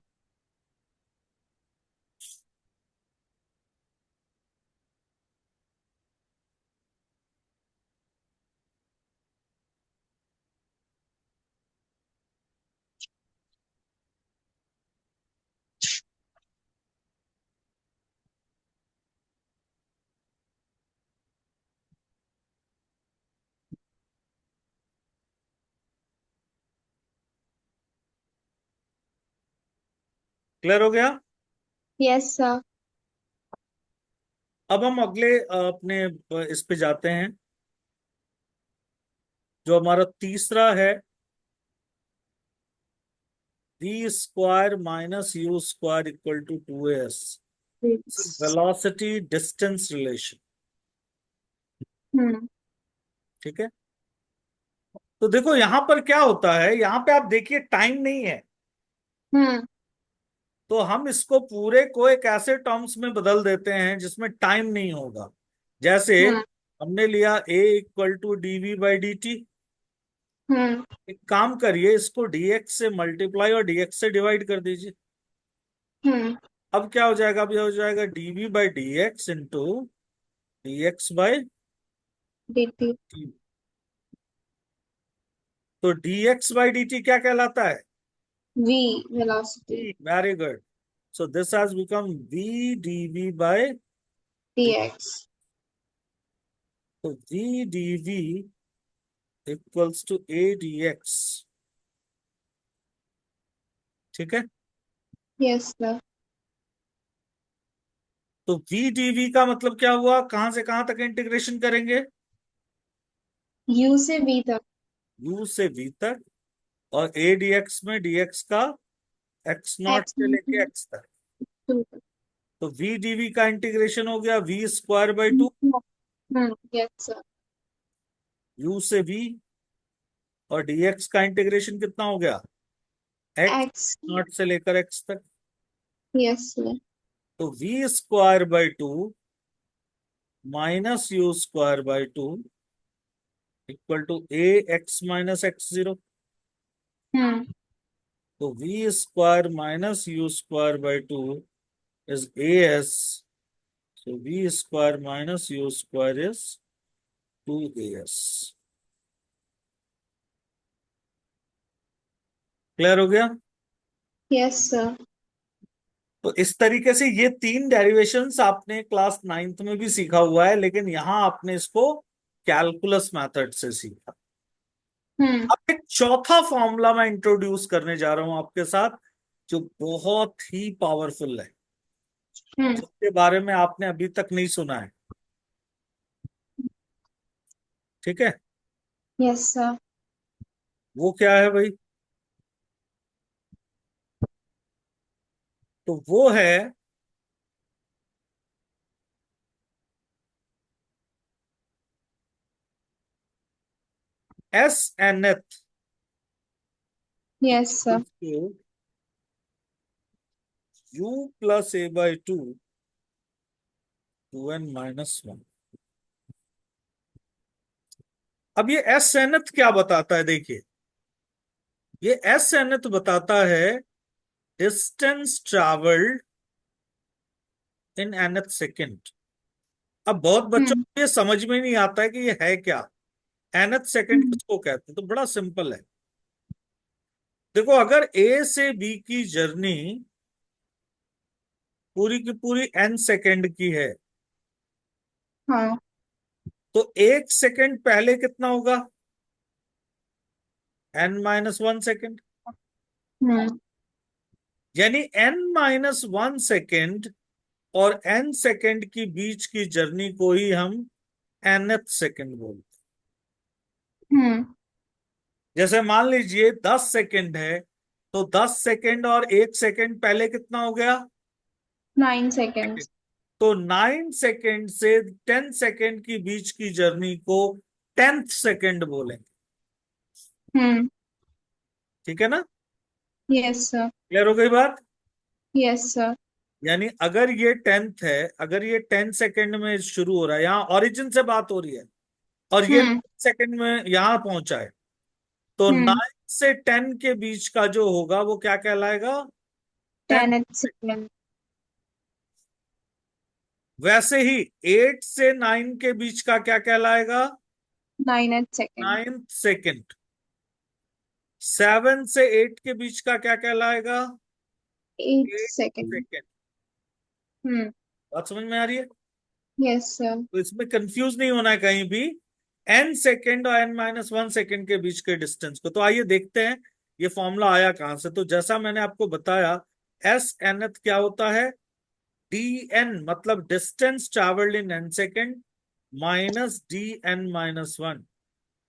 क्लियर हो गया। Yes sir. अब हम अगले अपने इस पे जाते हैं, जो हमारा तीसरा है, V square minus you square equal to 2s, velocity distance relation. Hmm. ठीक है। तो देखो यहां पर क्या होता है, यहां पे आप देखिए टाइम नहीं है। हम्म। तो हम इसको पूरे को एक ऐसे टर्म्स में बदल देते हैं जिसमें टाइम नहीं होगा। जैसे हम्म। हमने लिया a equal to D V by D T. Hmm. एक काम करिए, इसको dx से मल्टीप्लाई और dx से डिवाइड कर दीजिए। हम्म। अब क्या हो जाएगा, अब ये हो जाएगा dv by d x into d x by dt। T. तो dx बाई डी टी क्या कहलाता है, v velocity. Very good. So this has become v dv by t. dx। तो v dv equals to a d x. ठीक है। Yes sir. तो v dv का मतलब क्या हुआ, कहां से कहां तक इंटीग्रेशन करेंगे, u से v तक। u से v तक। और a dx में dx का x नॉट x से लेके x तक। टू तक। तो v dv का इंटीग्रेशन हो गया v square by 2 yes sir. u से v, और dx का इंटीग्रेशन कितना हो गया, x एक्स। नॉट से लेकर x तक। Yes sir. तो v² by 2 minus u² by 2 equal to a x minus x0। Hmm. तो v² माइनस u²बाई 2 is as, so v² minus u² is 2as। Clear हो गया। Yes sir. तो इस तरीके से ये तीन डेरिवेशंस आपने क्लास 9th में भी सीखा हुआ है, लेकिन यहां आपने इसको कैलकुलस मेथड से सीखा। हम्म। अब एक चौथा फॉर्मूला मैं इंट्रोड्यूस करने जा रहा हूं आपके साथ, जो बहुत ही पावरफुल है, हम्म। जिसके बारे में आपने अभी तक नहीं सुना है। ठीक है, यस सर। वो क्या है भाई? तो वो है S nth yes sir. u plus a/2 2n-1। अब ये एस nth क्या बताता है, देखिए, ये एस nth बताता है distance travelled in nth second. अब बहुत बच्चों हम्म। को ये समझ में नहीं आता है कि ये है क्या, nth सेकेंड हम्म। किसको कहते हैं। तो बड़ा सिंपल है, देखो, अगर ए से बी की जर्नी पूरी की पूरी n सेकेंड की है, हाँ। तो 1 सेकेंड पहले कितना होगा, n-1 सेकेंड। हम्म। यानी n-1 सेकेंड और n सेकेंड की बीच की जर्नी को ही हम nth सेकेंड बोलते हैं। हम्म। जैसे मान लीजिए 10 सेकेंड है, तो 10 सेकेंड और 1 सेकेंड पहले कितना हो गया, 9 सेकेंड। तो 9 सेकेंड से 10 सेकेंड की बीच की जर्नी को 10th सेकेंड बोलेंगे। हम्म। ठीक है ना, यस सर। क्लियर हो गई बात। Yes sir. यानी अगर ये 10th है, अगर ये 10 सेकेंड में शुरू हो रहा है, यहाँ ओरिजिन से बात हो रही है, और ये हम्म। 10 सेकेंड में यहां पहुंचा है, तो हम्म। 9 से 10 के बीच का जो होगा वो क्या कहलाएगा, 10th। 10 सेकेंड। वैसे ही 8 से 9 के बीच का क्या कहलाएगा, 9 सेकेंड। 9th second. 7 से 8 के बीच का क्या कहलाएगा, 8th 8 सेकेंड। सेकेंड। हम्म। बात समझ में आ रही है। Yes sir. तो इसमें कंफ्यूज नहीं होना है कहीं भी, n सेकेंड और n-1 सेकेंड के बीच के डिस्टेंस को। तो आइए देखते हैं ये फॉर्मूला आया कहां से। तो जैसा मैंने आपको बताया, एस nth क्या होता है, dn मतलब distance travelled in n second minus dn-1,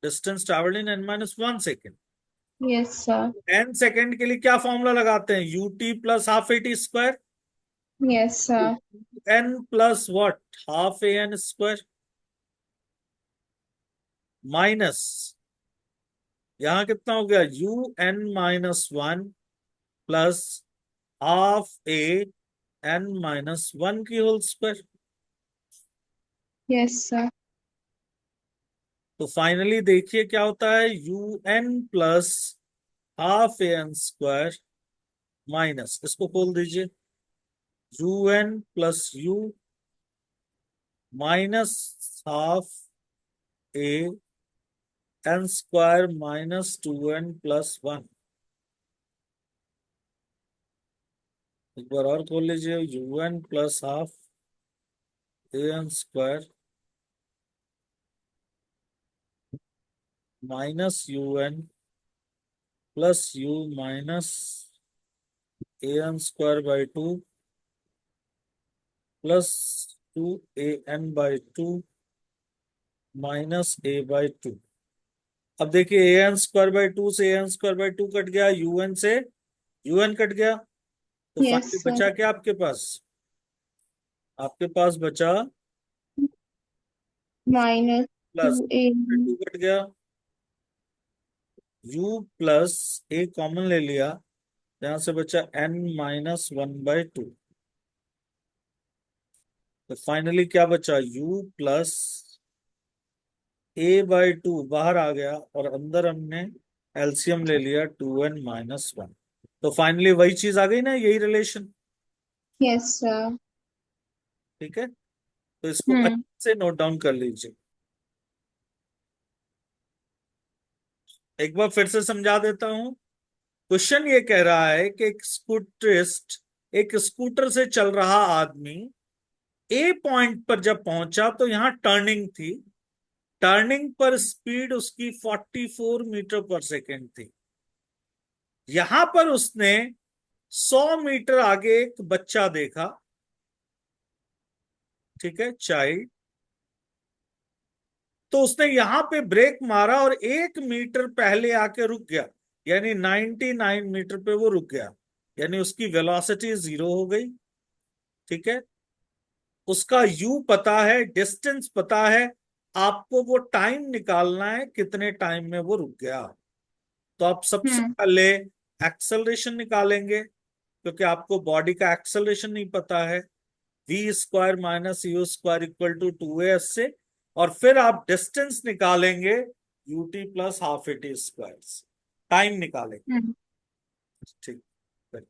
distance travelled in n-1 second. Yes sir. n second के लिए क्या फॉर्मूला लगाते हैं, ut plus half at² yes sir. n plus what, half an² minus, यहां कितना हो गया, un-1 प्लस हाफ an-1 की होल स्क्वायर। Yes sir. तो फाइनली देखिए क्या होता है, un plus half an² minus, इसको खोल दीजिए, un plus u minus half an² minus 2n plus 1। एक बार और खोल लीजिए, un plus half an² minus un plus u minus an² by 2 plus 2an/2 minus a/2। अब देखिए, an² बाई 2 से an² बाई 2 कट गया, un से un कट गया, तो यस फाइनली सर। बचा क्या आपके पास, आपके पास बचा minus two plus a. Two cut गया, u प्लस ए कॉमन ले लिया, यहां से बचा n-1/2। तो फाइनली क्या बचा, u प्लस a/2 बाहर आ गया, और अंदर हमने एलसीएम ले लिया 2n-1। तो फाइनली वही चीज आ गई ना, यही रिलेशन। Yes sir. ठीक है, तो इसको हम्म। अच्छे से नोट डाउन कर लीजिए। एक बार फिर से समझा देता हूं। क्वेश्चन ये कह रहा है कि एक स्कूटरिस्ट, एक स्कूटर से चल रहा आदमी ए पॉइंट पर जब पहुंचा तो यहां टर्निंग थी। टर्निंग पर स्पीड उसकी 44 मीटर पर सेकेंड थी। यहां पर उसने 100 मीटर आगे एक बच्चा देखा, ठीक है, चाइल्ड। तो उसने यहां पे ब्रेक मारा और 1 मीटर पहले आके रुक गया, यानी 99 मीटर पे वो रुक गया, यानी उसकी वेलोसिटी 0 हो गई। ठीक है, उसका यू पता है, डिस्टेंस पता है, आपको वो टाइम निकालना है कितने टाइम में वो रुक गया। तो आप सबसे हम्म। पहले एक्सेलरेशन निकालेंगे, क्योंकि आपको बॉडी का एक्सेलरेशन नहीं पता है। v² - u² = 2as से, और फिर आप डिस्टेंस निकालेंगे ut+12at², टाइम निकालेंगे। हम्म। ठीक है।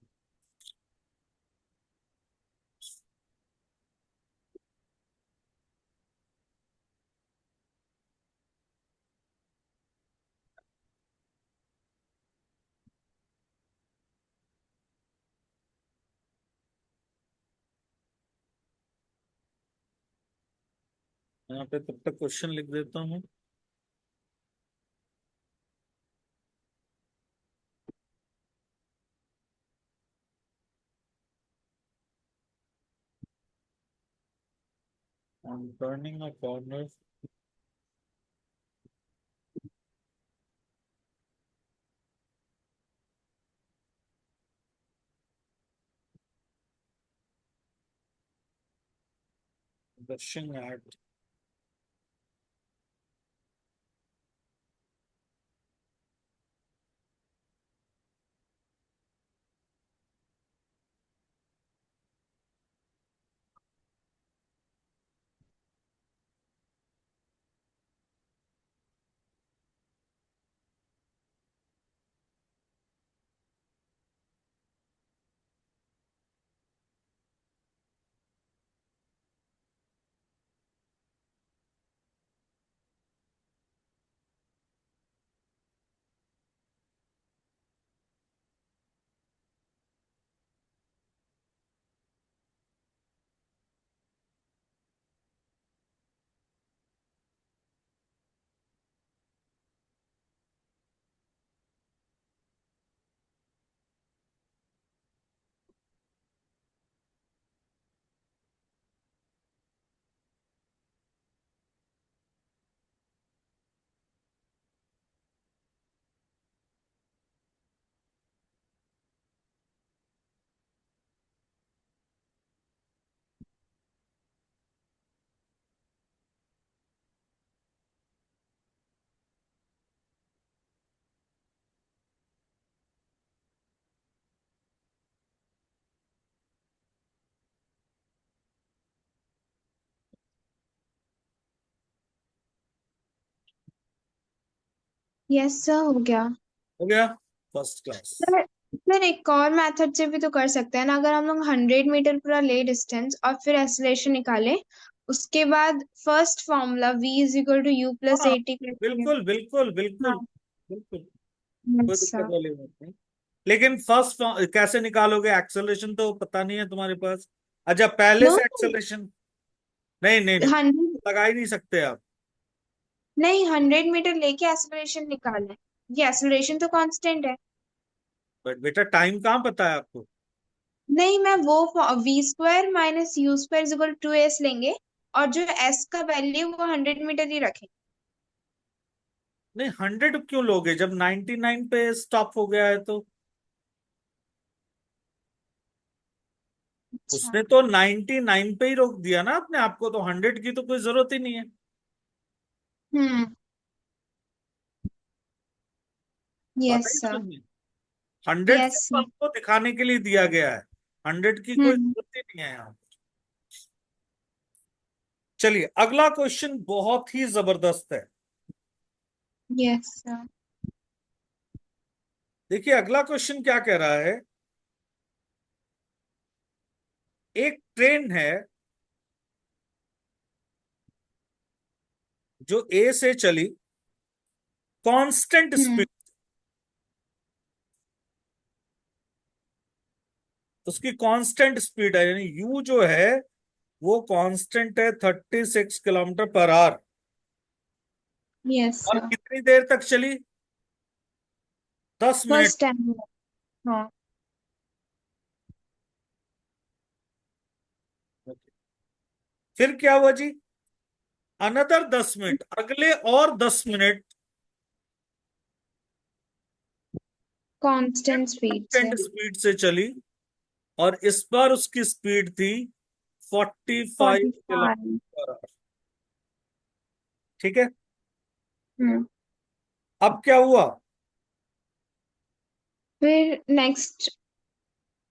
यहाँ पे तब तक क्वेश्चन लिख देता हूँ। On turning a corner, rushing at yes sir, हो गया। हो गया, फर्स्ट क्लास। सर, सर एक और मेथड से भी तो कर सकते हैं ना, अगर हम लोग 100 मीटर पूरा ले डिस्टेंस और फिर एक्सेलरेशन निकाले, उसके बाद फर्स्ट फॉर्मूला v = u+at हाँ, करके। बिल्कुल बिल्कुल बिल्कुल हाँ। बिल्कुल, कोई दिक्कत अच्छा। वाली बात नहीं। लेकिन फर्स्ट कैसे निकालोगे, एक्सेलरेशन तो पता नहीं है तुम्हारे पास। अच्छा, पहले नो। से एक्सेलरेशन, नहीं नहीं नहीं, 100, लगा ही नहीं सकते आप। नहीं 100 मीटर लेके एक्सेलरेशन निकालना है। ये एक्सेलरेशन तो कांस्टेंट है। बट बेटा टाइम कहाँ पता है आपको। नहीं, मैं वो v² - u² = 2s लेंगे, और जो s का वैल्यू वो 100 मीटर ही रखें। नहीं, 100 क्यों लोगे जब 99 पे स्टॉप हो गया है तो। अच्छा। उसने तो 99 पे ही रोक दिया ना अपने आप को, तो 100 की तो कोई जरूरत ही नहीं है। हम्म। आता यस है सर। समझ में? 100 यस सिर्फ सर। हमको दिखाने के लिए दिया गया है, 100 की कोई हम्म। जरूरत ही नहीं है यहाँ। चलिए अगला क्वेश्चन बहुत ही जबरदस्त है। Yes sir. देखिए अगला क्वेश्चन क्या कह रहा है। एक ट्रेन है जो ए से चली कांस्टेंट हम्म। स्पीड, उसकी कांस्टेंट स्पीड है, यानी यू जो है वो कांस्टेंट है 36 किलोमीटर पर आवर। यस और सर। कितनी देर तक चली? 10 मिनट। First time. हाँ। फिर क्या हुआ जी? अनदर 10 मिनट, अगले और 10 मिनट कांस्टेंट स्पीड से। कांस्टेंट स्पीड से चली, और इस बार उसकी स्पीड थी 45 45। Kilometre per hour. ठीक है। हम्म। अब क्या हुआ? फिर नेक्स्ट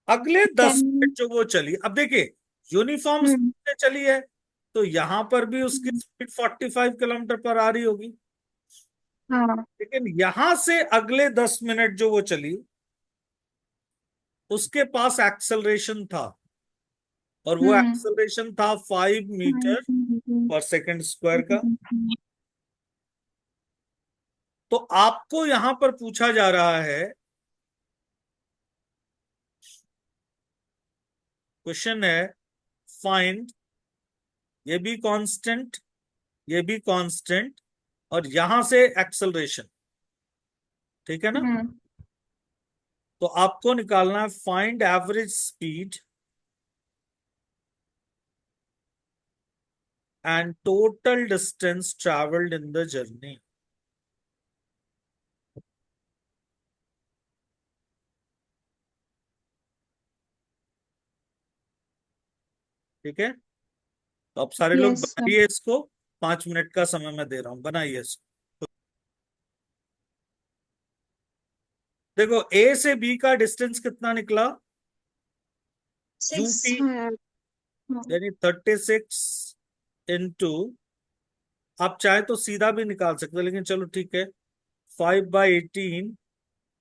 अगले दस 10। मिनट जो वो चली, अब देखिए यूनिफॉर्म हम्म। स्पीड से चली है, तो यहां पर भी उसकी स्पीड 45 किलोमीटर पर आ रही होगी। हाँ। लेकिन यहां से अगले 10 मिनट जो वो चली, उसके पास एक्सेलरेशन था, और वो हम्म। एक्सेलरेशन था 5 मीटर पर सेकेंड स्क्वायर का। तो आपको यहां पर पूछा जा रहा है, क्वेश्चन है फाइंड, ये भी कांस्टेंट, ये भी कांस्टेंट, और यहां से एक्सेलरेशन। ठीक है ना? हम्म। तो आपको निकालना है find average speed and total distance travelled in the journey. ठीक है, तो अब सारे लोग यस सर। बनाइए इसको, 5 मिनट का समय मैं दे रहा हूं, बनाइए इसको। देखो ए से बी का डिस्टेंस कितना निकला? Six UT, hundred. यानी 36 इंटू, आप चाहे तो सीधा भी निकाल सकते हो, लेकिन चलो ठीक है, 5/18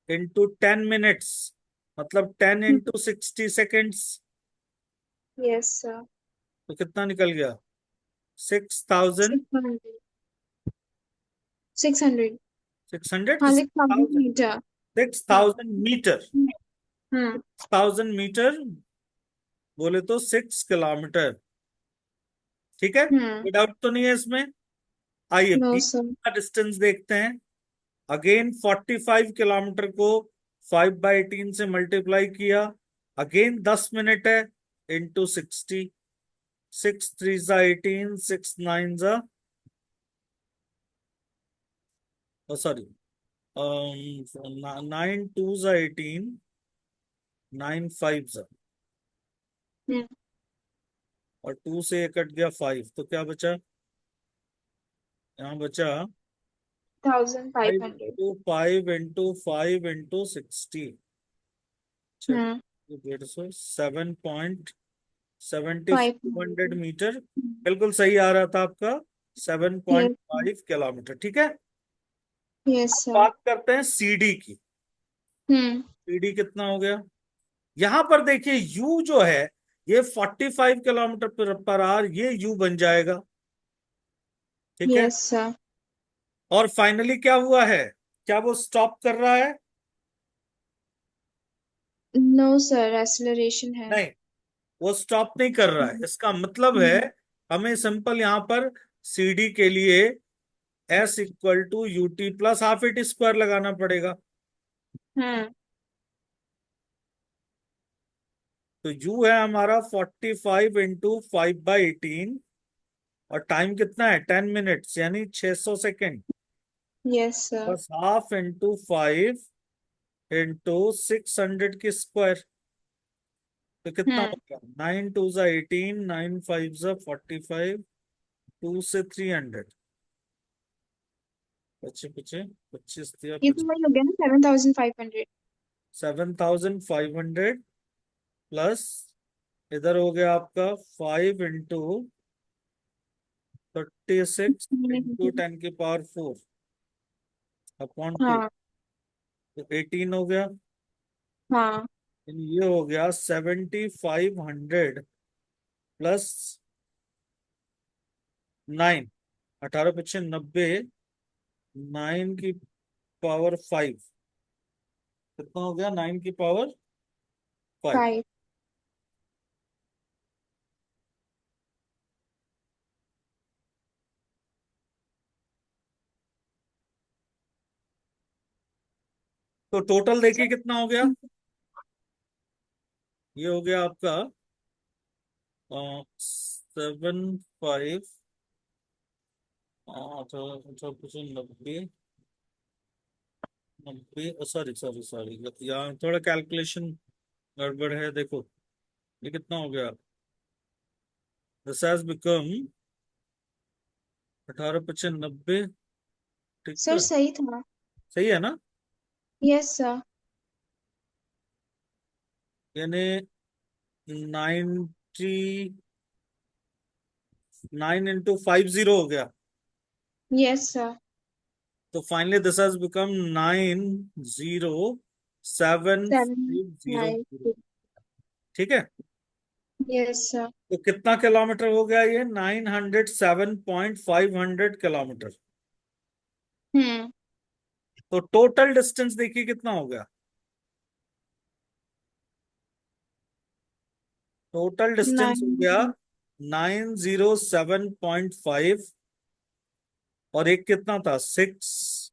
इंटू 10 मिनट्स, मतलब 10 इंटू 60 सेकेंड्स। Yes sir. तो कितना निकल गया? 6,000। 600। 600। 600 हाँ, कि लाइक 1000 6,000? मीटर। सिक्स हाँ। थाउजेंड मीटर हम्म। 6,000 मीटर, बोले तो 6 किलोमीटर। ठीक है, हम्म। कोई डाउट तो नहीं है इसमें? आइए नो बी सर। का डिस्टेंस देखते हैं। अगेन 45 किलोमीटर को 5/18 से मल्टीप्लाई किया, अगेन 10 मिनट है, इंटू 60, 6 3 ज़ा 18, 6 9 ज़ा, सॉरी, 9 2 ज़ा 18, 9 5 ज़ा, हम्म। और 2 से ये कट गया 5, तो क्या बचा? यहाँ बचा 1500। 5 इंटू 5 इंटू 5 इंटू 60, हम्म। 150, 7.70, 500। 200 मीटर। बिल्कुल सही आ रहा था आपका, seven point yes. Five kilometre ठीक है। यस अब सर। बात करते हैं सीडी की। हम्म। सीडी कितना हो गया? यहां पर देखिए यू जो है, ये 45 किलोमीटर पर आवर, ये यू बन जाएगा। ठीक है। Yes sir. और फाइनली क्या हुआ है? क्या वो स्टॉप कर रहा है? नो सर, एक्सेलरेशन है। नहीं, वो स्टॉप नहीं कर रहा है, इसका मतलब है हमें सिंपल यहां पर सीडी के लिए S = UT+½ लगाना पड़ेगा। हम्म। तो यू है हमारा 45 इंटू 5/18, और टाइम कितना है? 10 मिनट्स, यानी 600 सेकेंड। Yes sir. बस हाफ इंटू 5 इंटू 600 की स्क्वायर, तो कितना हम्म। होगा? 9 2 ज़ा 18, 9 5 ज़ा 45, 2 से 300, पीछे पीछे 25 दिया, ये तो वही हो गया ना, 7,500। 7,500 प्लस इधर हो गया आपका 5 into 36 into 10 की पावर 4 अपॉन 2, हाँ तो 18 हो गया। हाँ। ये हो गया 7,500 प्लस 9, 18 × 5 = 90, 9 की पावर 5, कितना हो गया 9 की पावर 5। 5। तो टोटल देखिए कितना हो गया। ये हो गया आपका 7, 5, अच्छा अच्छा कुछ 90 90, सॉरी सॉरी सॉरी, यहाँ थोड़ा कैलकुलेशन गड़बड़ है, देखो ये कितना हो गया। दिस हैज बिकम 18 × 5 = 90, ठीक सर है, सही था। सही है ना। Yes sir. यानी 99 into 50 हो गया। Yes sir. तो फाइनली दिस हैज बिकम 7, 907,500। 5। ठीक है। Yes sir. तो कितना किलोमीटर हो गया ये, 907.500 किलोमीटर। हम्म। तो टोटल डिस्टेंस देखिए कितना हो गया। टोटल डिस्टेंस हो गया 9। 907.5, और एक कितना था 6,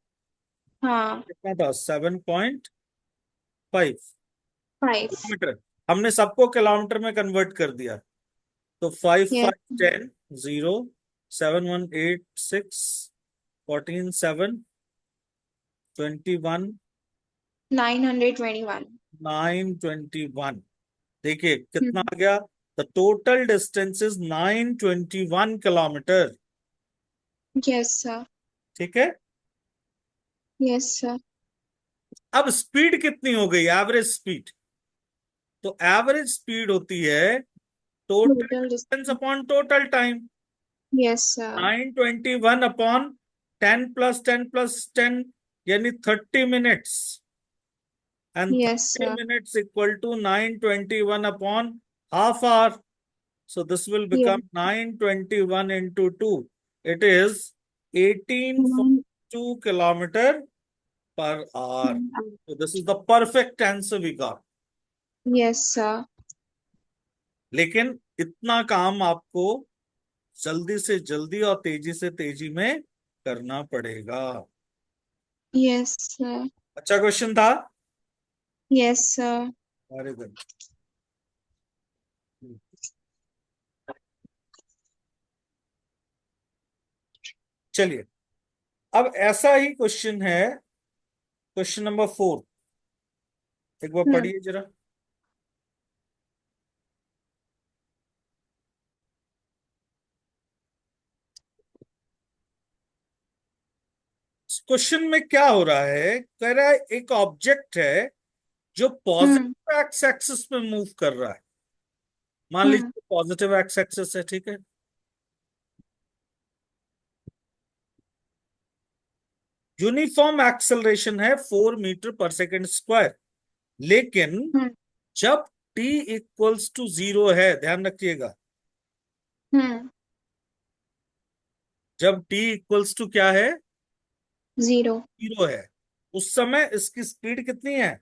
हाँ। कितना था 7.5 5। किलोमीटर। हमने सबको किलोमीटर में कन्वर्ट कर दिया। तो five yes. Five ten zero 7, 1, 8, 6, 14, 7, 21, 921। 921। देखिए कितना आ गया। The total distance is 921 kilometre. Yes sir. ठीक है। Yes sir. अब स्पीड कितनी हो गई, एवरेज स्पीड। तो एवरेज स्पीड होती है total total distance distance. Upon total time. Yes sir. 921 upon 10 + 10 + 10, यानी 30 minutes, and yes 30 sir. minutes equal to 921 upon half hour. So this will yes. become 921 into 2. It is 18.2 kilometer per hour. So this is the perfect answer we got. Yes sir. लेकिन इतना काम आपको जल्दी से जल्दी और तेजी से तेजी में करना पड़ेगा। Yes sir. अच्छा क्वेश्चन था। Yes sir. Very good. चलिए, अब ऐसा ही क्वेश्चन है, क्वेश्चन नंबर 4, एक बार हम्म। पढ़िए जरा। क्वेश्चन में क्या हो रहा है, कह रहा है एक ऑब्जेक्ट है जो हम्म। पॉजिटिव एक्स एक्सिस पे मूव कर रहा है। मान हम्म। लीजिए पॉजिटिव एक्स एक्सिस है, ठीक है। यूनिफॉर्म एक्सेलरेशन है 4 मीटर पर सेकेंड स्क्वायर, लेकिन हम्म। जब t इक्वल्स टू 0 है, ध्यान रखिएगा, हम्म। जब t इक्वल्स टू क्या है, 0। 0 है, उस समय इसकी स्पीड कितनी है,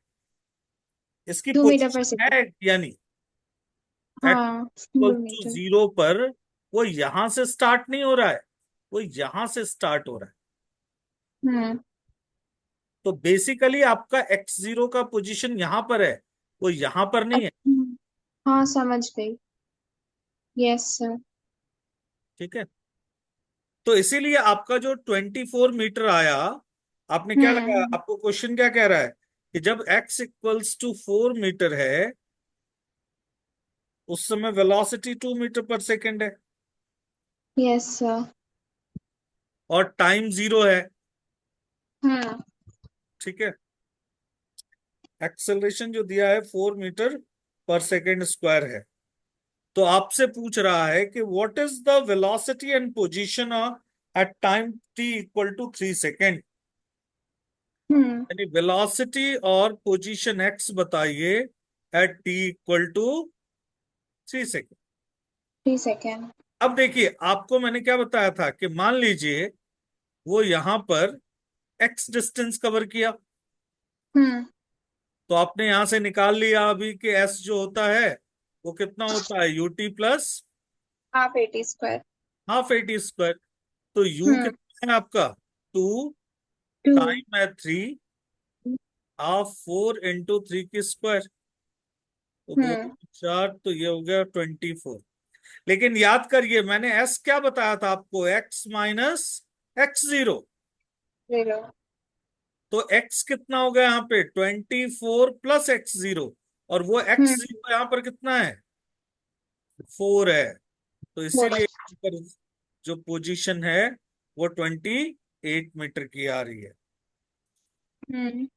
इसकी 2 मीटर पर पोजीशन सेकेंड। है यानी एक्स हाँ, इक्वल टू टू मीटर 0 पर, वो यहां से स्टार्ट नहीं हो रहा है, वो यहां से स्टार्ट हो रहा है। हम्म। तो बेसिकली आपका x0 का पोजीशन यहां पर है, वो यहां पर नहीं है। हाँ समझ गई। Yes sir. ठीक है। तो इसीलिए आपका जो 24 मीटर आया, आपने क्या हम्म। लगाया, आपको क्वेश्चन क्या कह रहा है कि जब x इक्वल्स टू 4 मीटर है, उस समय वेलोसिटी 2 मीटर पर सेकेंड है, यस सर। और टाइम 0 है। हम्म ठीक है। एक्सेलरेशन जो दिया है 4 मीटर पर सेकेंड स्क्वायर है। तो आपसे पूछ रहा है कि what is the velocity and position at time t = 3 second. Hmm यानी वेलोसिटी और पोजीशन x बताइए एट t = 3 सेकेंड। 3 सेकेंड। अब देखिए, आपको मैंने क्या बताया था कि मान लीजिए वो यहां पर x डिस्टेंस कवर किया, हम्म तो आपने यहां से निकाल लिया अभी कि s जो होता है वो कितना होता है, ut प्लस ½ AT²। ½ AT²। तो u हम्म कितना है आपका, 2 2। टाइम है 3, हाफ 4 × 3 की स्क्वायर। तो दो हम्म 4, तो ये हो गया 24। लेकिन याद करिए मैंने s क्या बताया था आपको, x - x0। 0। तो x कितना हो गया यहाँ पे, 24 प्लस x0। और वो हम्म x0 यहाँ पर कितना है, 4 है। तो बोलो। इसीलिए यहाँ पर जो पोजीशन है वो 28 मीटर की आ रही है। हम्म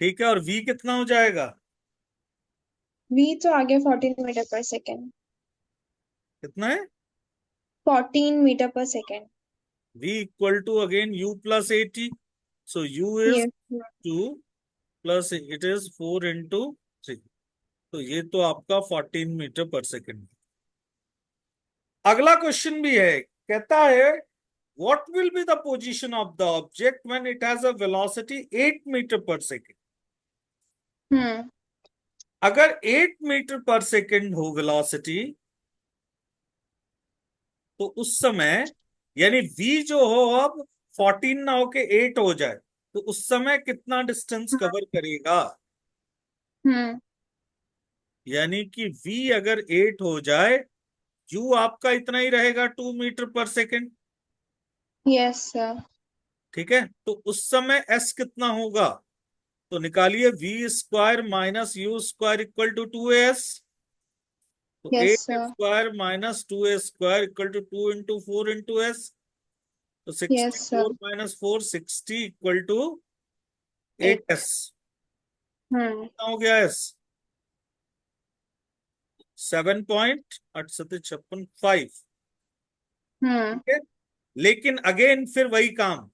ठीक है, और v कितना हो जाएगा, V तो आ गया 14 मीटर पर सेकेंड। कितना है, 14 मीटर पर second. v = again u + 80। So u is yes. 2 plus it is 4 × 3। तो ये तो आपका 14 मीटर पर सेकेंड। अगला क्वेश्चन भी है, कहता है what will be the position of the object when it has a velocity 8 meter पर सेकेंड। हम्म अगर 8 मीटर पर सेकेंड हो वेलोसिटी, तो उस समय यानी v जो हो अब 14 ना होके 8 हो जाए, तो उस समय कितना डिस्टेंस कवर करेगा। हम्म यानी कि v अगर 8 हो जाए, u आपका इतना ही रहेगा, 2 मीटर पर सेकेंड। Yes sir. ठीक है, तो उस समय s कितना होगा, तो निकालिए, v² - u² = 2as। तो यस सर। 8² - 2a² = 2 × 4 × s। तो यस 64 सर। - 4 60 = 8। 8s। हम्म कितना हो गया s, 7.6856। हम्म ठीक है, लेकिन अगेन फिर वही काम,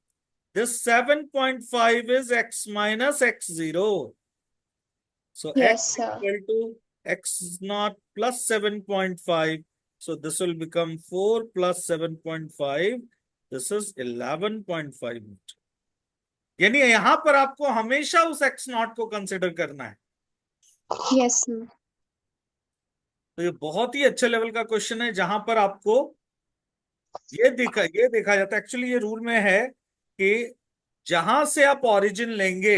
this 7.5 is x - x0। So x yes sir. equal to x naught plus 7.5. So this will become 4 plus 7.5. This is 11.5 meter। यानी यहां पर आपको हमेशा उस x नॉट को कंसिडर करना है। Yes sir. तो ये बहुत ही अच्छे लेवल का क्वेश्चन है, जहां पर आपको ये देखा जाता है, एक्चुअली ये रूल में है कि जहां से आप ओरिजिन लेंगे,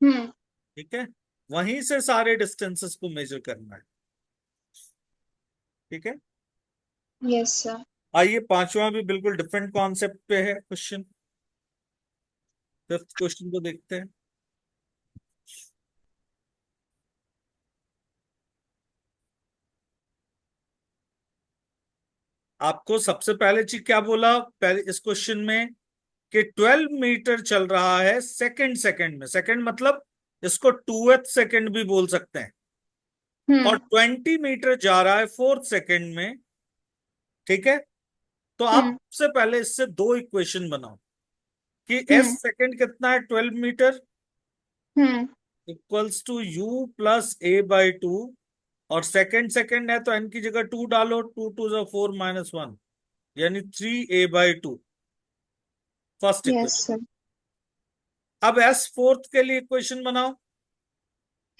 हम्म ठीक है, वहीं से सारे डिस्टेंसेस को मेजर करना है। ठीक है, यस सर। आइए पांचवा भी बिल्कुल डिफरेंट कॉन्सेप्ट पे है क्वेश्चन, फिफ्थ क्वेश्चन को देखते हैं। आपको सबसे पहले चीज क्या बोला पहले इस क्वेश्चन में, कि 12 मीटर चल रहा है सेकंड सेकंड में, सेकंड मतलब इसको 2th सेकंड भी बोल सकते हैं, और हम्म 20 मीटर जा रहा है 4th सेकंड में। ठीक है, तो आप हम्म सबसे पहले इससे दो इक्वेशन बनाओ कि एस हम्म सेकंड कितना है, 12 मीटर, हम्म इक्वल्स टू u + a/2। और सेकंड सेकंड है तो एन की जगह 2 डालो, 2 × 2 = 4 - 1, यानी 3a/2, first yes equation. Sir. अब एस फोर्थ के लिए इक्वेशन बनाओ।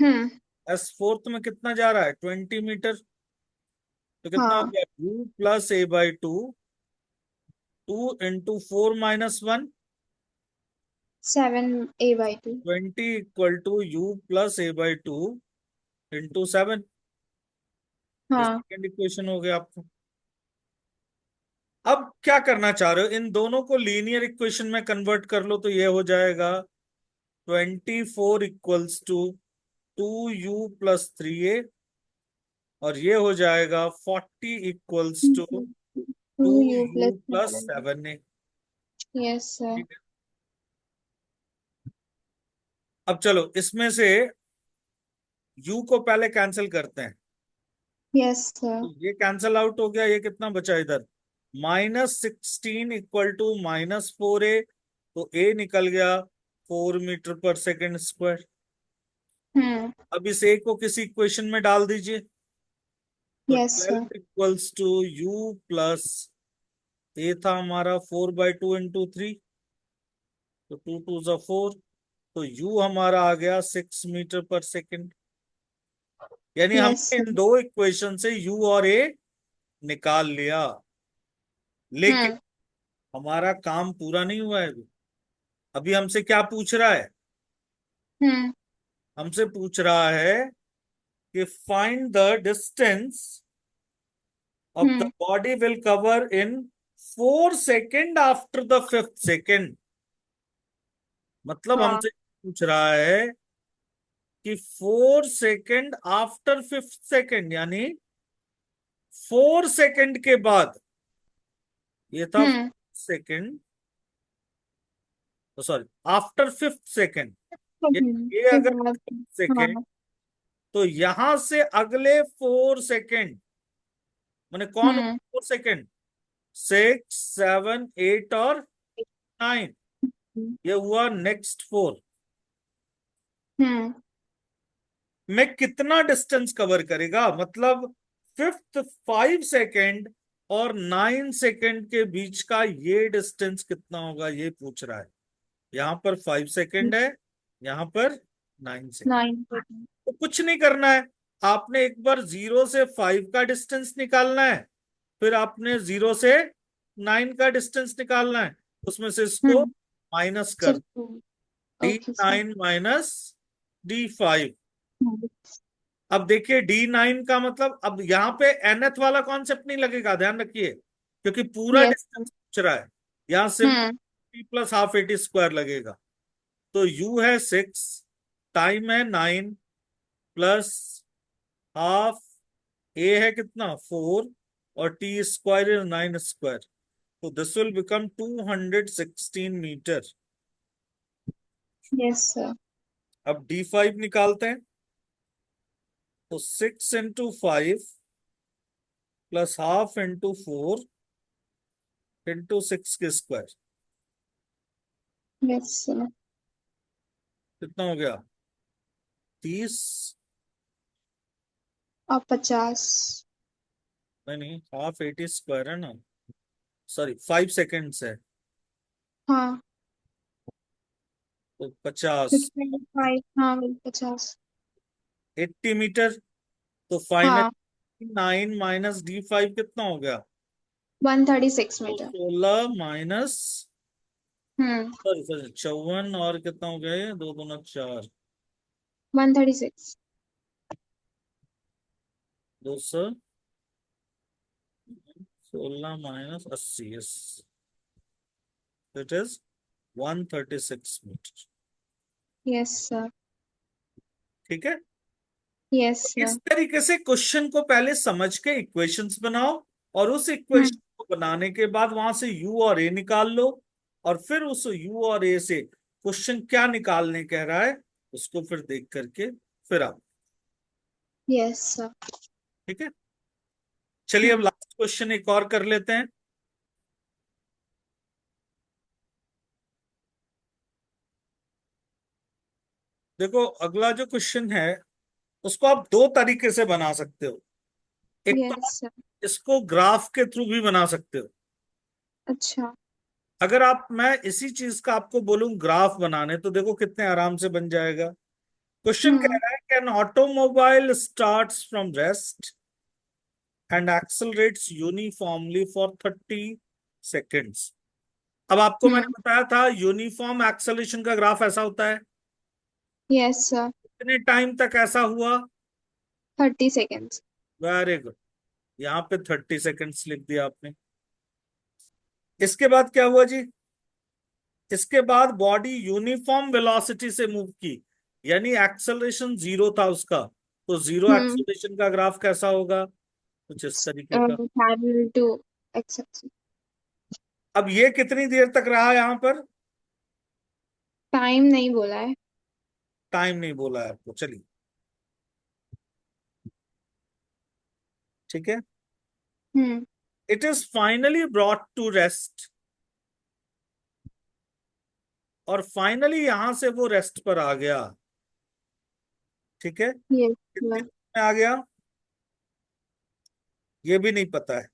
हम्म एस फोर्थ में कितना जा रहा है, 20 मीटर। तो कितना हो हाँ। गया, u + a/2, 2 × 4 - 1, 7a/2। 20 = u + a/2 × 7। ये हाँ। सेकेंड इक्वेशन हो गया आपको। अब क्या करना चाह रहे हो, इन दोनों को लीनियर इक्वेशन में कन्वर्ट कर लो, तो ये हो जाएगा 24 = 2u + 3a और ये हो जाएगा 40 equals to two two you plus u plus 7a। Yes sir. ठीक है। अब चलो इसमें से u को पहले कैंसिल करते हैं। Yes sir. तो ये कैंसिल आउट हो गया, ये कितना बचा इधर, -16 इक्वल टू -4a। तो a निकल गया 4 मीटर पर सेकेंड स्क्वायर। हम्म। अब इस a को किसी इक्वेशन में डाल दीजिए। तो yes sir. 12 equals to u plus a था हमारा 4/2 × 3, तो 2 2 ज़ा 4। तो u हमारा आ गया 6 मीटर पर सेकेंड। यानी यस हमने इन सर। दो इक्वेशन से u और a निकाल लिया। लेकिन हम्म। हमारा काम पूरा नहीं हुआ है अभी। अभी हमसे क्या पूछ रहा है? हम्म। हमसे पूछ रहा है कि find the distance of the hmm. Body will cover in 4 second after the fifth second. मतलब हाँ। हमसे पूछ रहा है कि 4 सेकेंड आफ्टर फिफ्थ सेकेंड, यानी 4 सेकेंड के बाद, ये था hmm. Second, sorry, after fifth second. ये के अगर बाद। सेकेंड, हाँ। तो यहां से अगले 4 सेकेंड, मैंने कौन हम्म। 4 सेकेंड, 6 7 8 और 9, ये हुआ नेक्स्ट 4 हम्म। में कितना डिस्टेंस कवर करेगा। मतलब फिफ्थ 5 सेकेंड और 9 सेकेंड के बीच का ये डिस्टेंस कितना होगा, ये पूछ रहा है। यहां पर 5 सेकेंड है, यहां पर 9 सेकेंड। 9। तो कुछ नहीं करना है, आपने एक बार 0 से 5 का डिस्टेंस निकालना है, फिर आपने 0 से 9 का डिस्टेंस निकालना है, उसमें से इसको हम्म। माइनस कर, सिर्फ। D okay sir. Nine minus D5। अब देखिए D9 का मतलब, अब यहाँ पे nth वाला कॉन्सेप्ट नहीं लगेगा, ध्यान रखिए, क्योंकि पूरा यस। डिस्टेंस पूछ रहा है। यहाँ सिंपल हम्म। P+½ AT² लगेगा। तो U है 6, टाइम है 9, प्लस हाफ A है कितना 4, और T² इज 9²। तो this will become 216 meter. Yes sir. अब D5 निकालते हैं। तो 6 × 5 प्लस हाफ इंटू 4 × 6 के स्क्वायर, यस सर। कितना हो गया 30। और 50। नहीं नहीं, हाफ AT² है ना, सॉरी 5 सेकेंड्स है, हाँ। तो 50, 55, हाँ वही 50। 80 मीटर। तो फाइनल हाँ। 9 - D5 कितना हो गया, 136 मीटर। 16 - हम्म। सॉरी सॉरी 54, और कितना हो गया ये, 2 2 4, 136। 216 - 80, yes, it is 136 meter. Yes sir. ठीक है। यस इस सर। तरीके से क्वेश्चन को पहले समझ के इक्वेशंस बनाओ, और उस हम्म। इक्वेशन को बनाने के बाद वहां से u और a निकाल लो, और फिर उस u और a से क्वेश्चन क्या निकालने कह रहा है उसको फिर देख करके फिर आप। Yes sir. ठीक है। चलिए अब हम्म। लास्ट क्वेश्चन एक और कर लेते हैं। देखो अगला जो क्वेश्चन है उसको आप दो तरीके से बना सकते हो। एक तो यस आप सर। इसको ग्राफ के थ्रू भी बना सकते हो। अच्छा। अगर आप, मैं इसी चीज का आपको बोलूं ग्राफ बनाने, तो देखो कितने आराम से बन जाएगा। क्वेश्चन कह हम्म। रहा है कि an automobile starts from rest and accelerates uniformly for 30 seconds. अब आपको मैंने हम्म। बताया था यूनिफॉर्म एक्सेलरेशन का ग्राफ ऐसा होता है। Yes sir. कितने टाइम तक ऐसा हुआ? 30 सेकेंड्स। वेरी गुड, यहाँ पे 30 सेकेंड्स लिख दिया आपने। इसके बाद क्या हुआ जी? इसके बाद बॉडी यूनिफॉर्म वेलोसिटी से मूव की, यानी एक्सेलरेशन 0 था उसका, तो जीरो हम्म। एक्सेलरेशन का ग्राफ कैसा होगा, कुछ इस तरीके का। Parallel to x axis. अब ये कितनी देर तक रहा यहाँ पर, टाइम नहीं बोला है। टाइम नहीं बोला है आपको, चलिए ठीक है। Hmm. It is finally brought to rest, और फाइनली यहां से वो रेस्ट पर आ गया, ठीक है। यस कितनी सर। देर में आ गया ये भी नहीं पता है,